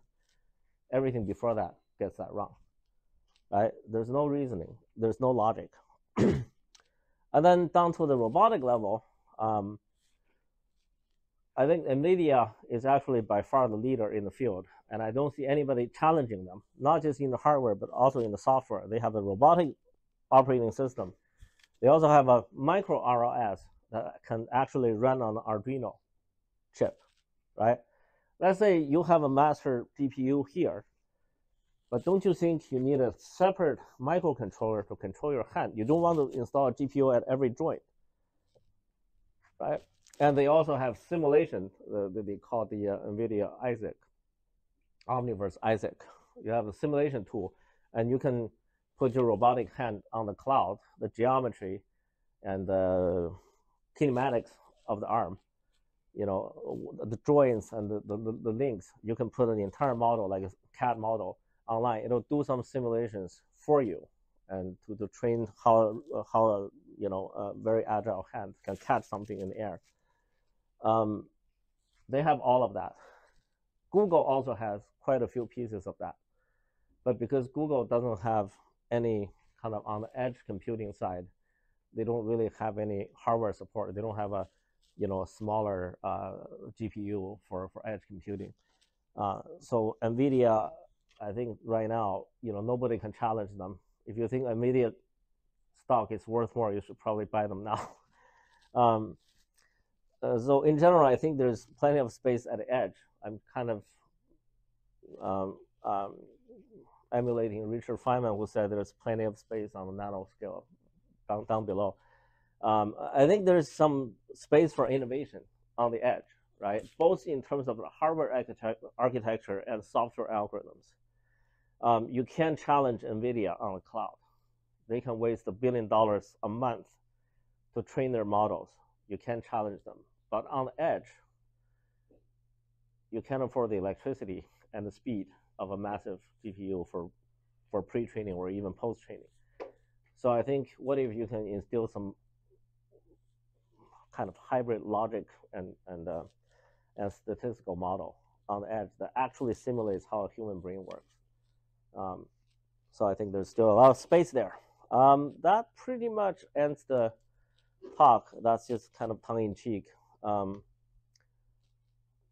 everything before that gets that wrong, right? There's no reasoning. There's no logic. And then down to the robotic level, I think NVIDIA is actually by far the leader in the field, and I don't see anybody challenging them, not just in the hardware, but also in the software. They have a robotic operating system. They also have a micro RLS that can actually run on an Arduino chip, right? Let's say you have a master GPU here, but don't you think you need a separate microcontroller to control your hand? You don't want to install a GPU at every joint, right? And they also have simulation. They call the NVIDIA Isaac, Omniverse Isaac. You have a simulation tool, and you can put your robotic hand on the cloud, the geometry and the kinematics of the arm, the joints and the links. You can put an entire model, like a CAD model, online. It'll do some simulations for you, and to train how a very agile hand can catch something in the air. They have all of that. Google also has quite a few pieces of that, but because Google doesn't have any kind of on the edge computing side, they don't really have any hardware support. They don't have a smaller GPU for edge computing. So NVIDIA, I think right now, nobody can challenge them. If you think NVIDIA stock is worth more, you should probably buy them now. So in general, I think there's plenty of space at the edge. I'm kind of emulating Richard Feynman, who said there's plenty of space on the nano scale down below. I think there's some space for innovation on the edge, right? Both in terms of the hardware architecture and software algorithms. You can challenge NVIDIA on the cloud. They can waste $1 billion a month to train their models. You can challenge them. But on the edge, you can't afford the electricity and the speed of a massive GPU for pre-training or even post-training. So I think what if you can instill some kind of hybrid logic and statistical model on the edge that actually simulates how a human brain works. So I think there's still a lot of space there. That pretty much ends the talk. That's just kind of tongue-in-cheek.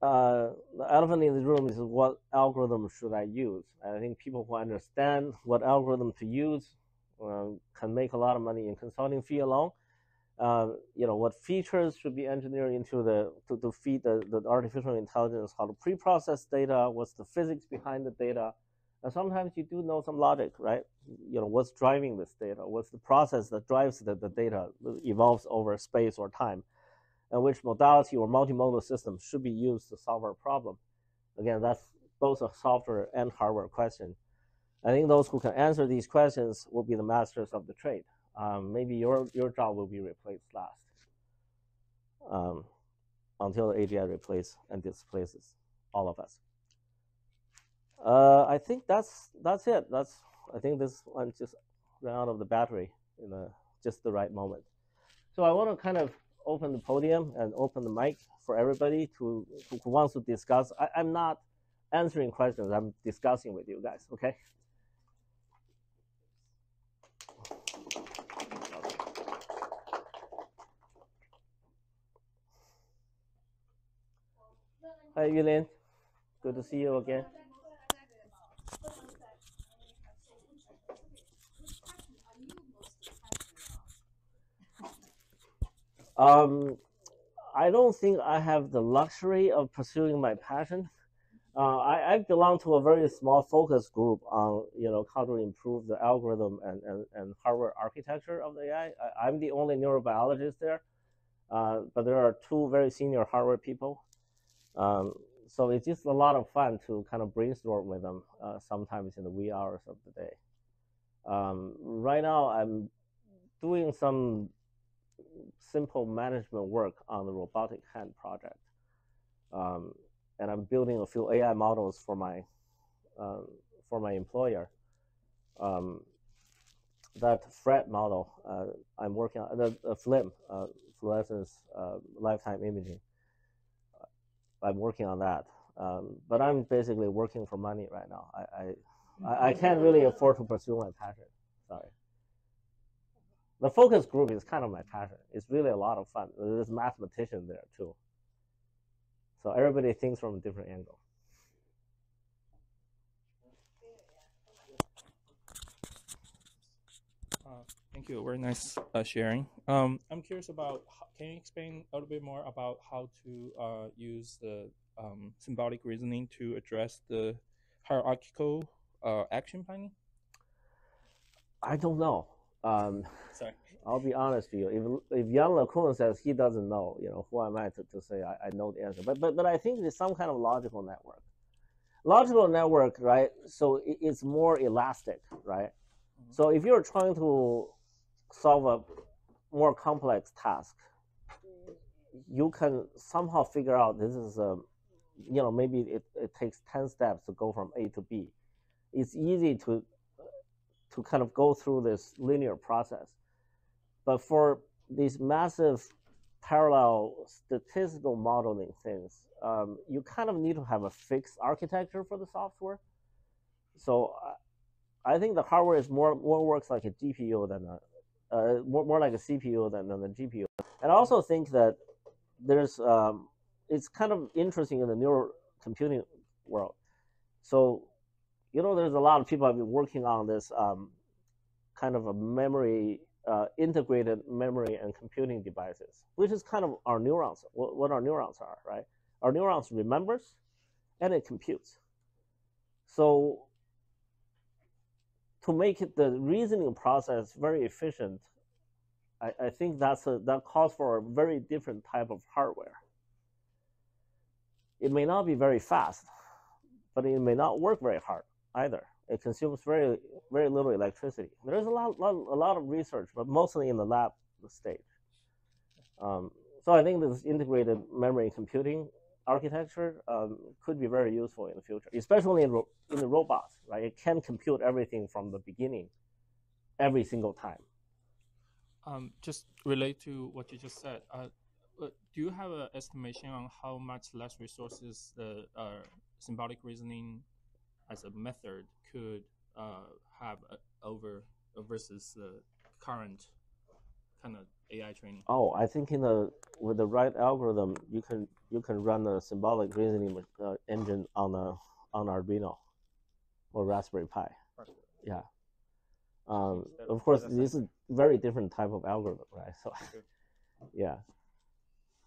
The elephant in the room is what algorithm should I use? I think people who understand what algorithm to use can make a lot of money in consulting fee alone. What features should be engineered into to feed the artificial intelligence, how to pre-process data, what's the physics behind the data. And sometimes you do know some logic, right? What's driving this data? What's the process that drives the data evolves over space or time? And which modality or multimodal system should be used to solve our problem? Again, that's both a software and hardware question. I think those who can answer these questions will be the masters of the trade. Maybe your job will be replaced last until the AGI replaces and displaces all of us. I think that's it. I think this one just ran out of the battery in just the right moment. So I want to kind of open the podium and open the mic for everybody who wants to discuss. I'm not answering questions. I'm discussing with you guys, okay? Hi, Yulin. Good to see you again. I don't think I have the luxury of pursuing my passion. I belong to a very small focus group on how to improve the algorithm and hardware architecture of the AI. I'm the only neurobiologist there, but there are two very senior hardware people. So it's just a lot of fun to kind of brainstorm with them sometimes in the wee hours of the day. Right now, I'm doing some simple management work on the robotic hand project. And I'm building a few AI models for my employer. That FRET model I'm working on, the FLIM, fluorescence lifetime imaging. I'm working on that, but I'm basically working for money right now. I can't really afford to pursue my passion. Sorry. The focus group is kind of my passion. It's really a lot of fun. There's mathematicians there too. So everybody thinks from a different angle. Thank you. Very nice sharing. I'm curious about, can you explain a little bit more about how to use the symbolic reasoning to address the hierarchical action planning? I don't know. Sorry. I'll be honest with you. If Jan LeCun says he doesn't know, who am I to say I know the answer? But I think there's some kind of logical network. Logical network, right? So it's more elastic, right? Mm-hmm. So if you're trying to solve a more complex task, you can somehow figure out this is maybe it takes 10 steps to go from A to B. It's easy to kind of go through this linear process. But for these massive parallel statistical modeling things, you kind of need to have a fixed architecture for the software. So I think the hardware is more works like a GPU than more like a CPU than a GPU. And I also think that there's it's kind of interesting in the neural computing world. So there's a lot of people have been working on this kind of a memory. Integrated memory and computing devices, which is kind of our neurons, what our neurons are, right? Our neurons remembers and it computes. So to make the reasoning process very efficient, I think that calls for a very different type of hardware. it may not be very fast, but it may not work very hard either. It consumes very little electricity. There's a lot of research, but mostly in the lab stage. So I think this integrated memory computing architecture could be very useful in the future, especially in the robots. Right, it can compute everything from the beginning, every single time. Just relate to what you just said. Do you have an estimation on how much less resources the symbolic reasoning as a method could have over versus the current kind of AI training? Oh, I think with the right algorithm, you can run a symbolic reasoning engine on Arduino or Raspberry Pi. Perfect. Yeah. Of course, this is very different type of algorithm, right? So, yeah.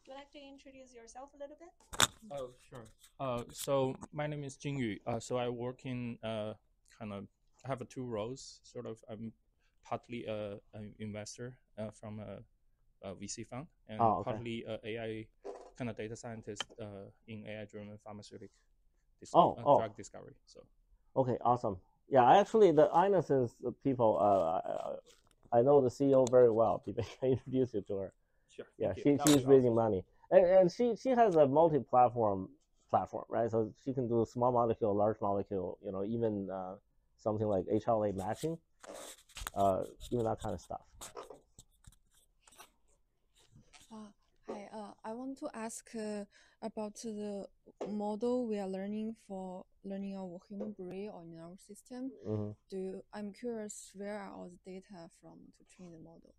Would you like to introduce yourself a little bit? Oh, sure. So my name is Jingyu. So I work in I have two roles. Sort of, I'm partly an investor from a VC fund, and partly AI kind of data scientist in AI-driven pharmaceutic drug discovery. So. Okay, awesome. Yeah, actually, the Innocence people, I know the CEO very well. Maybe I can introduce you to her. Sure. Yeah, she's raising money, and she has a multi-platform, right? So she can do small molecule, large molecule, even something like HLA matching, even that kind of stuff. Hi, I want to ask about the model we are learning for learning our human brain or nervous system. I'm curious, where are all the data from to train the model?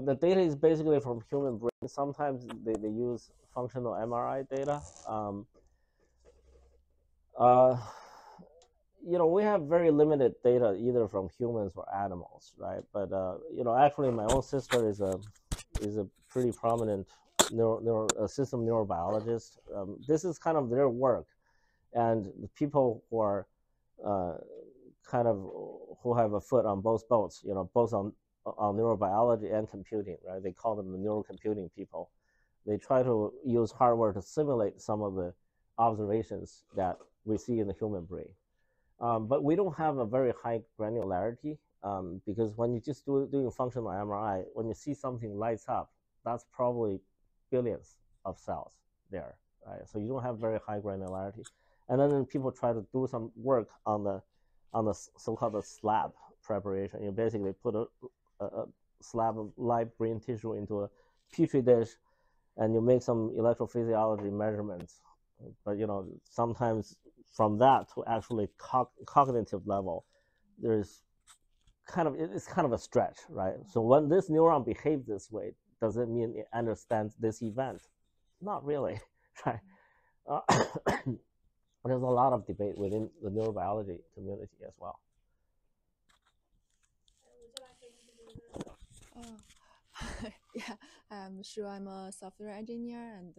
The data is basically from human brain. Sometimes they use functional MRI data. We have very limited data either from humans or animals, right? But actually, my own sister is a pretty prominent system neurobiologist. This is kind of their work, and the people who are who have a foot on both boats, both on neurobiology and computing, right? They call them the neurocomputing people. They try to use hardware to simulate some of the observations that we see in the human brain. But we don't have a very high granularity because when you just doing functional MRI, when you see something lights up, that's probably billions of cells there, right? So you don't have very high granularity. And then people try to do some work on the so-called slab preparation. You basically put a slab of live brain tissue into a petri dish, and you make some electrophysiology measurements. But sometimes from that to actually cognitive level, it's kind of a stretch, right? So when this neuron behaves this way, does it mean it understands this event? Not really, right? There's a lot of debate within the neurobiology community as well. Yeah, I'm sure. I'm a software engineer, and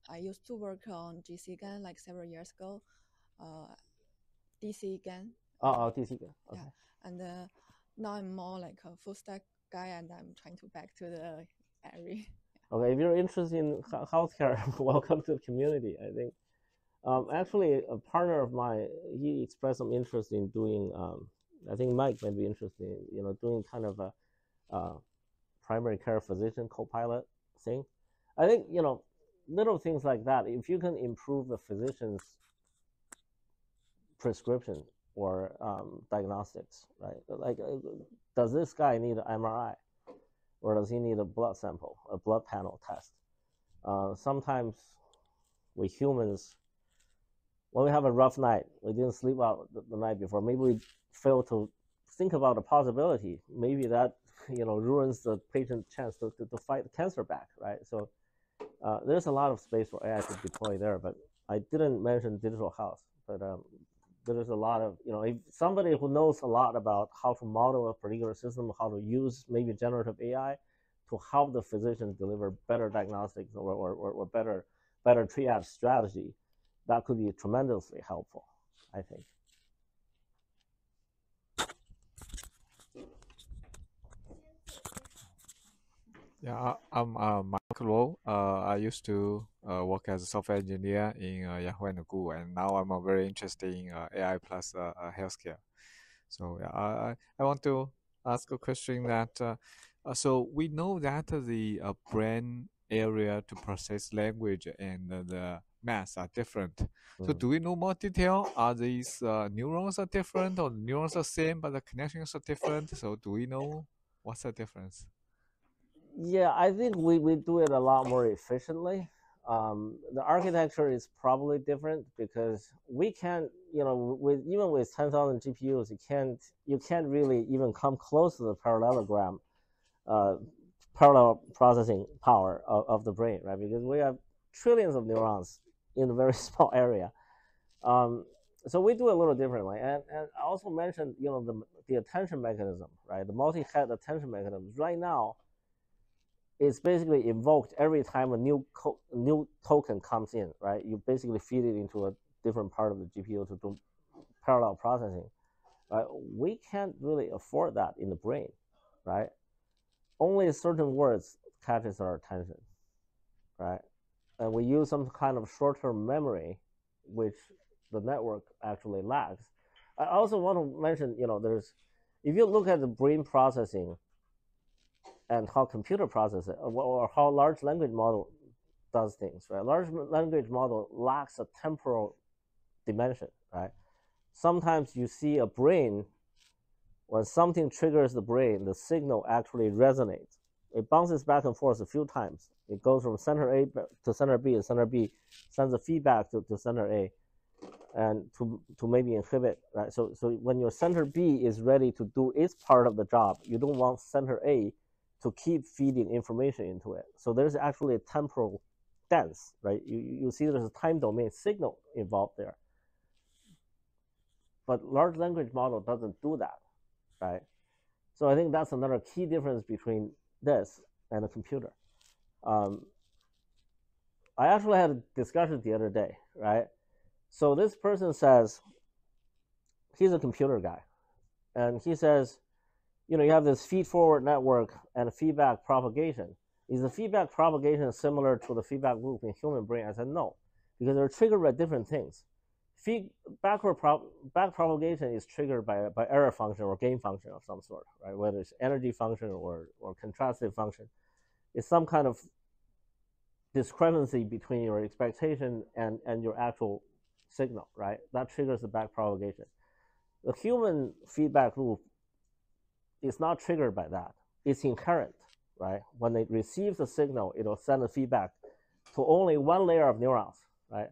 I used to work on GC GAN like several years ago. DC GAN. DC GAN. Okay. Yeah, and now I'm more like a full stack guy, and I'm trying to back to the area. Okay, if you're interested in healthcare, welcome to the community. I think actually a partner of mine, he expressed some interest in doing. I think Mike might be interested in doing kind of a primary care physician co-pilot thing. I think little things like that. If you can improve the physician's prescription or diagnostics, right? Like, does this guy need an MRI, or does he need a blood sample, a blood panel test? Sometimes we humans, when we have a rough night, we didn't sleep well the night before, maybe we fail to think about the possibility. Maybe that ruins the patient's chance to fight cancer back, right? So there's a lot of space for AI to deploy there, but I didn't mention digital health. But there's a lot of, if somebody who knows a lot about how to model a particular system, how to use maybe generative AI to help the physician deliver better diagnostics or better triage strategy, that could be tremendously helpful, I think. Yeah, I'm Michael Low. I used to work as a software engineer in Yahoo and Google, and now I'm very interested in AI plus healthcare. So yeah, I want to ask a question that so we know that the brain area to process language and the math are different. So do we know more detail? Are these neurons are different or neurons are same but the connections are different? So do we know what's the difference? Yeah, I think we do it a lot more efficiently. The architecture is probably different because we can't, with even with 10,000 GPUs, you can't really even come close to the parallelogram, parallel processing power of the brain, right? Because we have trillions of neurons in a very small area. So we do a little differently, and I also mentioned, the attention mechanism, right? The multi-head attention mechanism. Right now, it's basically invoked every time a new token comes in, right? You basically feed it into a different part of the GPU to do parallel processing, right? We can't really afford that in the brain, right? Only certain words catches our attention, right? And we use some kind of short-term memory, which the network actually lacks. I also want to mention, if you look at the brain processing and how computer processes it, or how large language model does things, right? Large language model lacks a temporal dimension, right? Sometimes you see a brain, when something triggers the brain, the signal actually resonates. It bounces back and forth a few times. It goes from center A to center B, and center B sends a feedback to center A, and to maybe inhibit, right? So when your center B is ready to do its part of the job, you don't want center A to keep feeding information into it. So there's actually a temporal dance, right? You see there's a time domain signal involved there. But large language model doesn't do that, right? So I think that's another key difference between this and a computer. I actually had a discussion the other day, right? So this person says, he's a computer guy, and he says, you have this feed-forward network and feedback propagation. Is the feedback propagation similar to the feedback loop in human brain? I said no, because they're triggered by different things. Back propagation is triggered by error function or gain function of some sort, right? Whether it's energy function or contrastive function. It's some kind of discrepancy between your expectation and your actual signal, right? That triggers the back propagation. The human feedback loop is not triggered by that. It's inherent, right? When it receives the signal, it'll send the feedback to only one layer of neurons, right?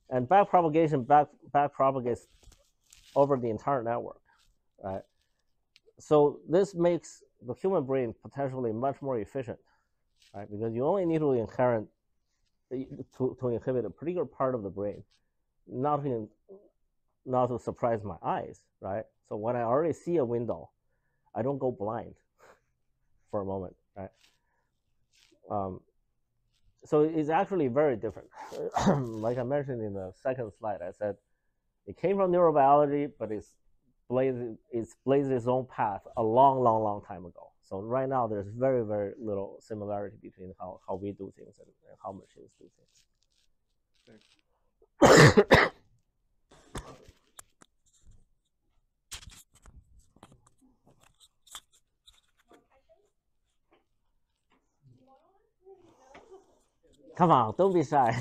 And back propagation back propagates over the entire network, right? So this makes the human brain potentially much more efficient, right? Because you only need to inherit to inhibit a particular part of the brain, not to surprise my eyes, right? So when I already see a window, I don't go blind for a moment, right? So it's actually very different. Like I mentioned in the second slide, I said it came from neurobiology, but it's blazed its own path a long time ago. So right now, there's very, very little similarity between how we do things and how machines do things. Come on, don't be shy.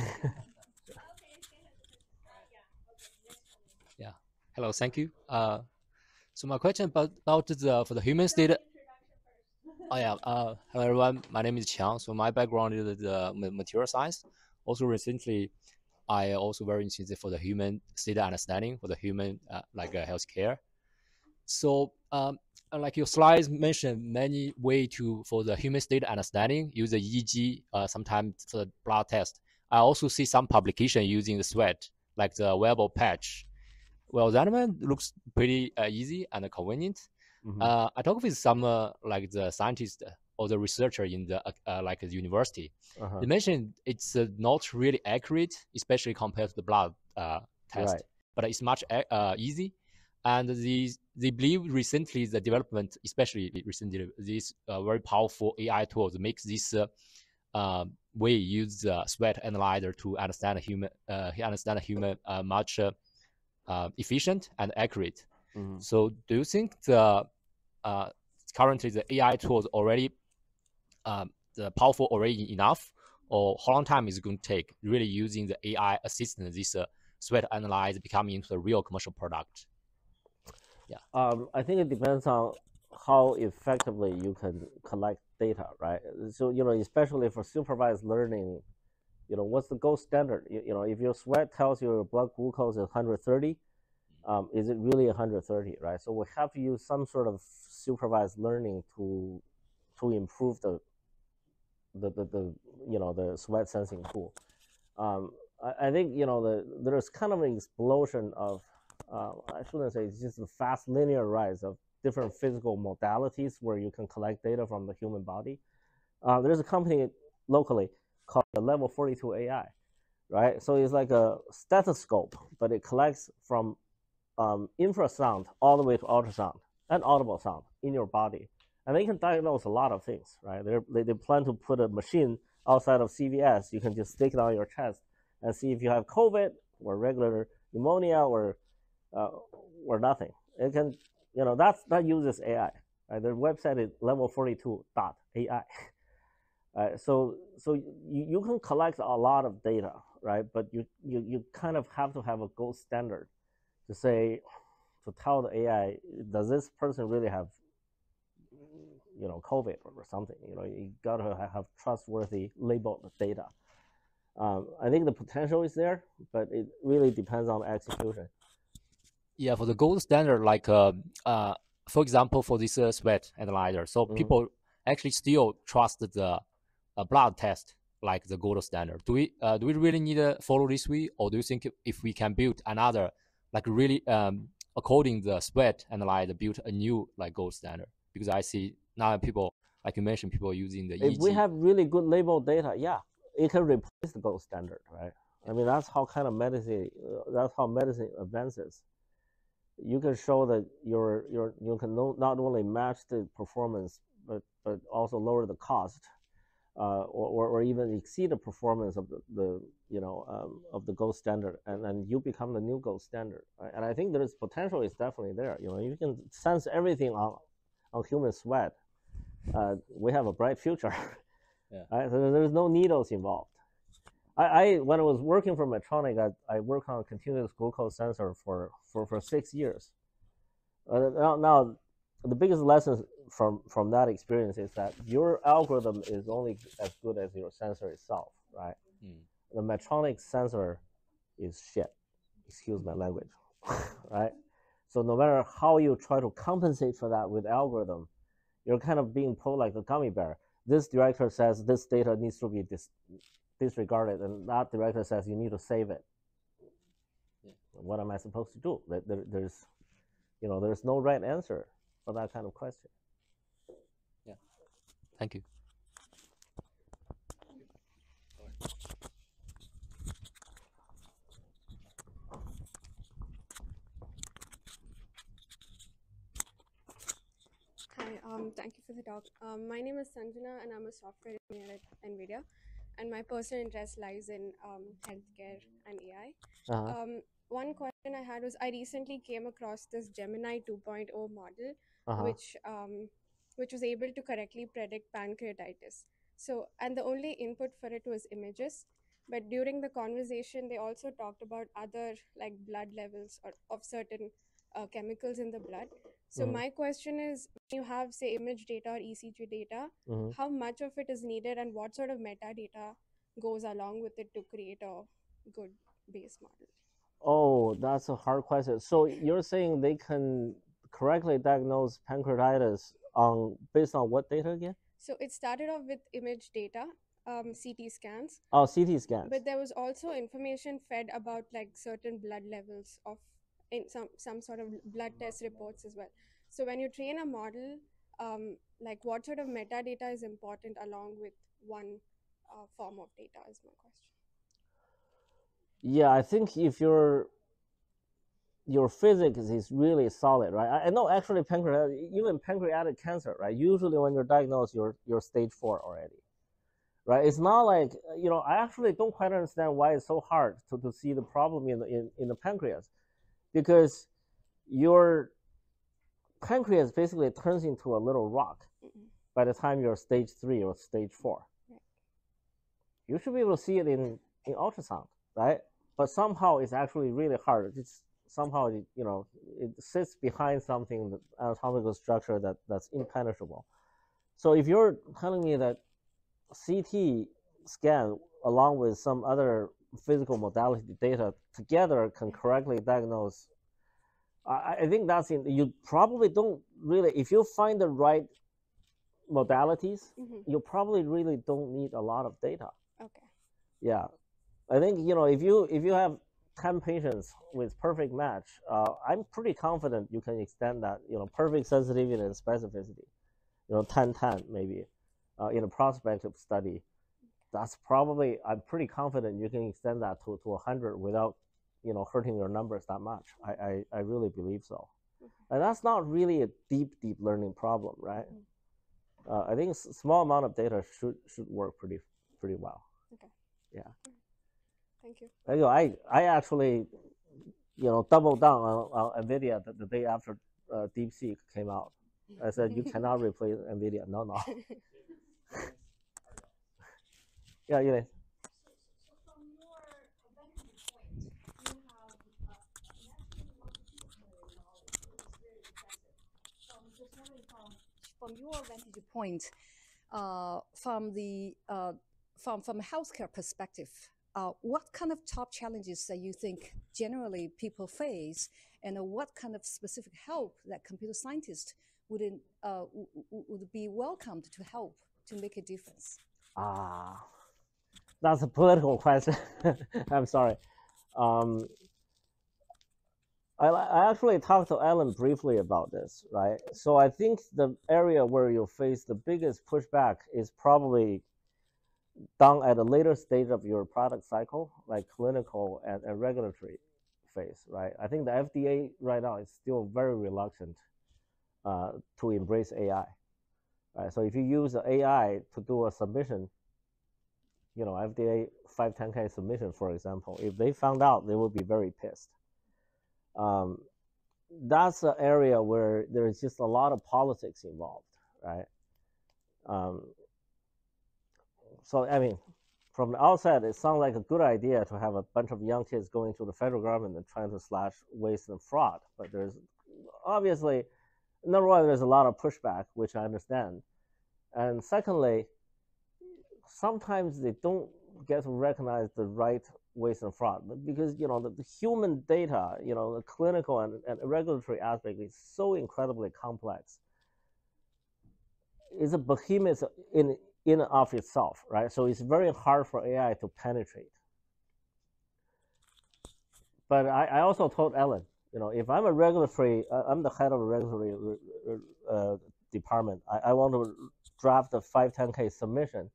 Yeah. Hello, thank you. So my question about for the human state. Oh yeah. Hello everyone. My name is Qiang. So my background is the material science. Also recently, I also very interested for the human state understanding for the human healthcare. So like your slides mentioned many way for the human state understanding, use the EEG, sometimes for the blood test. I also see some publication using the sweat, like the wearable patch. Well, that one looks pretty easy and convenient. Mm-hmm. I talked with some like the scientist or the researcher in the like the university. They mentioned it's not really accurate, especially compared to the blood test, right. But it's much easy. And they believe recently the development, especially recently, these very powerful AI tools makes this we use the sweat analyzer to understand human much efficient and accurate. So do you think the currently the AI tools already the powerful already enough, or how long time is it going to take really using the AI assistant, this sweat analyzer becoming into a real commercial product? Yeah. I think it depends on how effectively you can collect data, right? So, especially for supervised learning, what's the gold standard? If your sweat tells your blood glucose is 130, is it really 130, right? So we have to use some sort of supervised learning to improve the sweat sensing tool. I think there's kind of an explosion of I shouldn't say it's just a fast linear rise of different physical modalities where you can collect data from the human body. There's a company locally called the Level 42 AI, right? So it's like a stethoscope, but it collects from infrasound all the way to ultrasound and audible sound in your body. And they can diagnose a lot of things, right? They plan to put a machine outside of CVS. You can just stick it on your chest and see if you have COVID or regular pneumonia or nothing. It can, that uses AI. Right? Their website is level42.ai. So you can collect a lot of data, right? But you kind of have to have a gold standard to tell the AI, does this person really have COVID or something? You gotta have trustworthy labeled data. I think the potential is there, but it really depends on execution. Yeah, for the gold standard, like for example, for this sweat analyzer, so people actually still trust the blood test like the gold standard. Do we really need to follow this way, or do you think if we can build another, like really according the sweat analyzer, build a new like gold standard? Because I see now people, like you mentioned, people using the EEG. If we have really good labeled data, yeah, it can replace the gold standard, right? I mean, that's how kind of medicine, that's how medicine advances. You can show that you can not only match the performance, but also lower the cost, or even exceed the performance of of the gold standard, and then you become the new gold standard. Right? And I think there's potential is definitely there. You can sense everything on human sweat. We have a bright future. Yeah. Right? So there's no needles involved. When I was working for Medtronic, I worked on a continuous glucose sensor for 6 years. Now, the biggest lesson from that experience is that your algorithm is only as good as your sensor itself, right? The Medtronic sensor is shit. Excuse my language, right? So no matter how you try to compensate for that with algorithm, you're kind of being pulled like a gummy bear. This director says this data needs to be disregarded, and that director says you need to save it. Yeah. What am I supposed to do? There's no right answer for that kind of question. Yeah. Thank you. Hi, thank you for the talk. My name is Sanjana and I'm a software engineer at NVIDIA, and my personal interest lies in healthcare and AI. One question I had was I recently came across this Gemini 2.0 model, which was able to correctly predict pancreatitis. So, and the only input for it was images. But during the conversation, they also talked about other like blood levels or of certain chemicals in the blood. So my question is, when you have say image data or ECG data, how much of it is needed and what sort of metadata goes along with it to create a good base model? Oh, that's a hard question. So you're saying they can correctly diagnose pancreatitis based on what data again? So it started off with image data, CT scans. Oh, CT scans. But there was also information fed about like certain blood levels of in some sort of blood test reports as well. So when you train a model, like what sort of metadata is important along with one form of data is my question. Yeah, I think if your physics is really solid, right? I know actually even pancreatic cancer, right? Usually when you're diagnosed, you're stage 4 already. right? It's not like, I actually don't quite understand why it's so hard to see the problem in the pancreas, because your pancreas basically turns into a little rock by the time you're stage 3 or stage 4. Right. You should be able to see it in ultrasound, right? But somehow it's actually really hard. It's somehow, it sits behind something, the anatomical structure that's impenetrable. So if you're telling me that CT scan along with some other physical modality data together can correctly diagnose, I think that's you probably don't really, if you find the right modalities, you probably really don't need a lot of data. Okay. Yeah, I think, if you have 10 patients with perfect match, I'm pretty confident you can extend that, perfect sensitivity and specificity, 10-10 maybe, in a prospective study. That's probably, I'm pretty confident you can extend that to 100 without, hurting your numbers that much. I really believe so. And that's not really a deep learning problem, right? I think a small amount of data should work pretty well. Okay. Yeah. Thank you. Thank you. I actually, doubled down on NVIDIA the day after DeepSeek came out. I said, you cannot replace NVIDIA. No. Yeah, Elaine. So from your vantage point, you have very impressive. So I'm just wondering from your vantage point, from a healthcare perspective, what kind of top challenges that you think generally people face, and what kind of specific help that computer scientists would be welcomed to help to make a difference? That's a political question. I'm sorry. I actually talked to Ellen briefly about this, right? So I think the area where you'll face the biggest pushback is probably done at a later stage of your product cycle, like clinical and regulatory phase, right? I think the FDA right now is still very reluctant to embrace AI, right? So if you use AI to do a submission, FDA 510K submission, for example, if they found out, they would be very pissed. That's an area where there's just a lot of politics involved, right? So, I mean, from the outset, it sounds like a good idea to have a bunch of young kids going to the federal government and trying to slash waste and fraud. But there's obviously, number one, there's a lot of pushback, which I understand. And secondly, sometimes they don't get to recognize the right waste and fraud, because the human data, the clinical and regulatory aspect is so incredibly complex. It's a behemoth in and of itself, right? So it's very hard for AI to penetrate. But I also told Ellen, if I'm I'm the head of a regulatory department, I want to draft a 510K submission,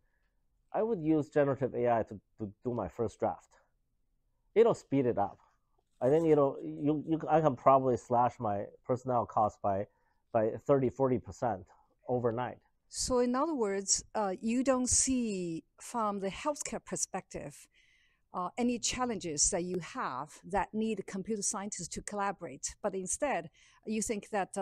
I would use generative AI to do my first draft. It'll speed it up. I think I can probably slash my personnel costs by 30-40% overnight. So in other words, you don't see from the healthcare perspective any challenges that you have that need computer scientists to collaborate, but instead you think that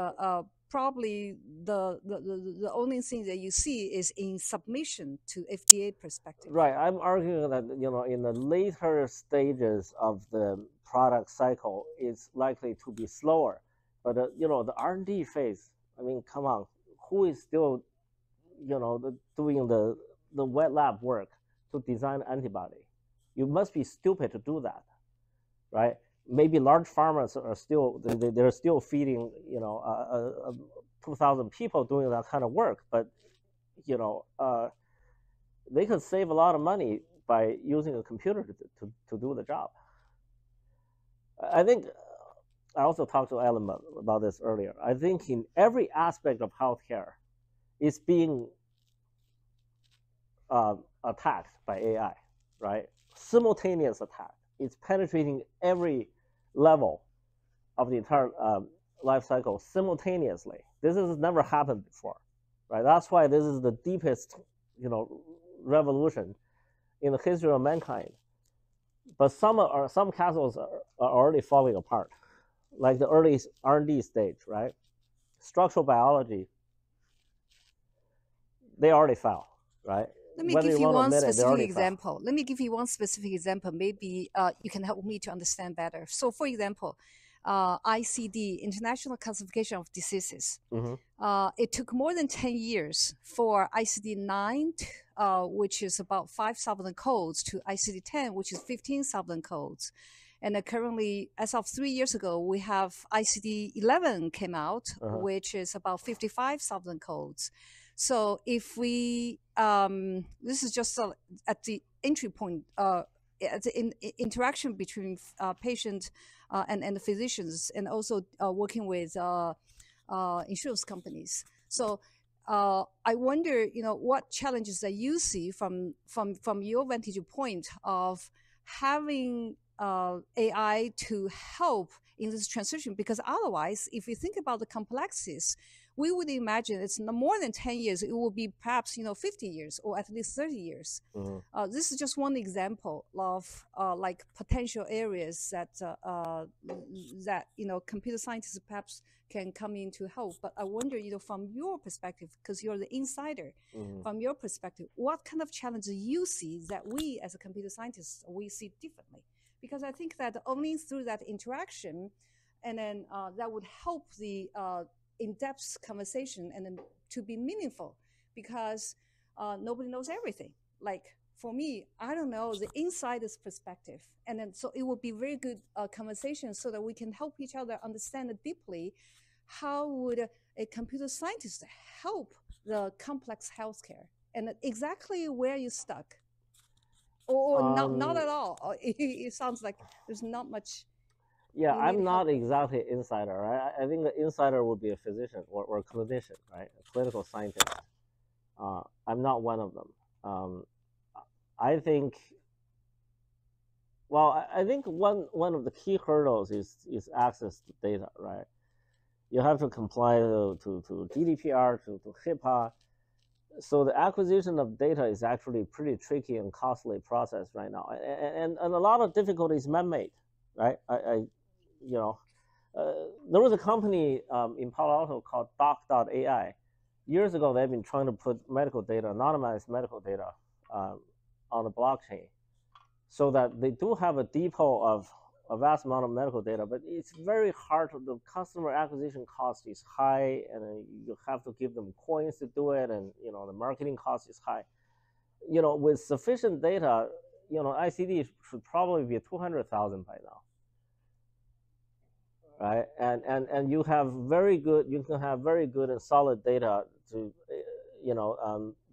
probably the only thing that you see is in submission to FDA perspective. Right. I'm arguing that in the later stages of the product cycle, it's likely to be slower. But the R&D phase, I mean, come on, who is still doing the wet lab work to design antibody? You must be stupid to do that, right? Maybe large pharmas are still they're still feeding 2,000 people doing that kind of work, but they could save a lot of money by using a computer to do the job. I think I also talked to Ellen about this earlier. I think in every aspect of healthcare, it's being attacked by AI, right? Simultaneous attack. It's penetrating every level of the entire life cycle simultaneously. This has never happened before, right? That's why this is the deepest, revolution in the history of mankind. But some castles are already falling apart, like the early R&D stage, right? Structural biology, they already fell, right? Let me give you one specific example. Let me give you one specific example. Maybe you can help me to understand better. So, for example, ICD, International Classification of Diseases. It took more than 10 years for ICD-9, which is about 5,000 codes, to ICD-10, which is 15,000 codes. And currently, as of 3 years ago, we have ICD-11 came out, which is about 55,000 codes. So if we, this is just at the entry point, at the interaction between patient and the physicians, and also working with insurance companies. So I wonder, what challenges that you see from your vantage point of having AI to help in this transition, because otherwise, if you think about the complexities, we would imagine it's more than 10 years. It will be perhaps 50 years or at least 30 years. This is just one example of like potential areas that that computer scientists perhaps can come in to help. But I wonder, from your perspective, because you're the insider, from your perspective, what kind of challenges you see that we as a computer scientists we see differently? Because I think that only through that interaction, and then that would help the in-depth conversation and then to be meaningful, because nobody knows everything. Like for me, I don't know the insider's perspective, and then so it would be very good conversation so that we can help each other understand deeply how would a computer scientist help the complex healthcare, and exactly where you stuck, or not at all. It sounds like there's not much. Yeah, I'm not exactly an insider, right? I think the insider would be a physician or a clinician, right? A clinical scientist. I'm not one of them. I think, well, I think one of the key hurdles is access to data, right? You have to comply to GDPR, to HIPAA. So the acquisition of data is actually pretty tricky and costly process right now. And a lot of difficulties man-made, right? There was a company in Palo Alto called Doc.ai. Years ago, they've been trying to put medical data, anonymized medical data, on the blockchain, so that they do have a depot of a vast amount of medical data, but it's very hard. The customer acquisition cost is high, and you have to give them coins to do it, and the marketing cost is high. With sufficient data, ICD should probably be 200,000 by now. Right, and you can have very good and solid data to,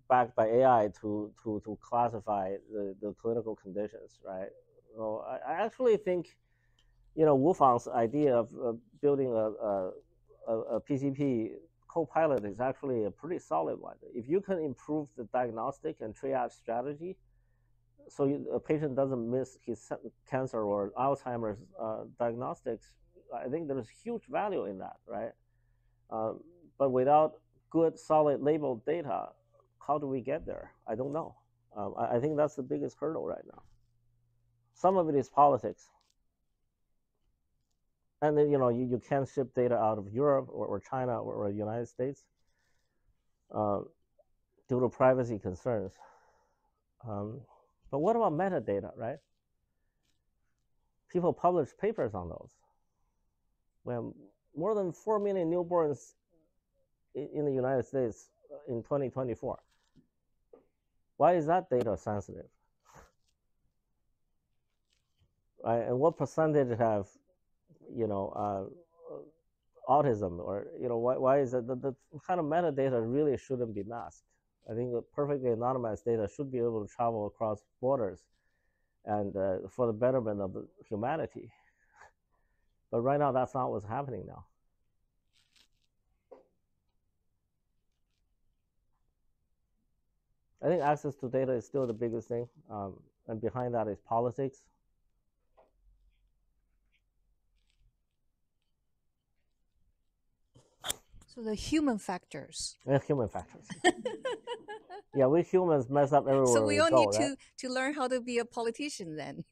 backed by AI to classify the clinical conditions, right? So I actually think, Wolfang's idea of building a PCP co-pilot is actually a pretty solid one. If you can improve the diagnostic and triage strategy, so a patient doesn't miss his cancer or Alzheimer's diagnostics, I think there's huge value in that, right? But without good, solid labeled data, how do we get there? I don't know. I think that's the biggest hurdle right now. Some of it is politics. And then, you can't ship data out of Europe or China or the United States due to privacy concerns. But what about metadata, right? People publish papers on those. We have more than 4 million newborns in the United States in 2024. Why is that data sensitive? Right? And what percentage have, autism, or why is it the kind of metadata really shouldn't be masked? I think the perfectly anonymized data should be able to travel across borders, and for the betterment of humanity. But right now, that's not what's happening now. I think access to data is still the biggest thing, and behind that is politics. So the human factors. Human factors. Yeah, we humans mess up everywhere. So we all need right? to learn how to be a politician then.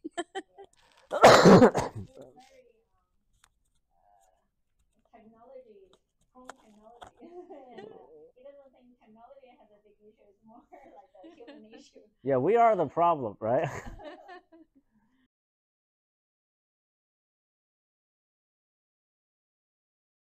Yeah, we are the problem, right?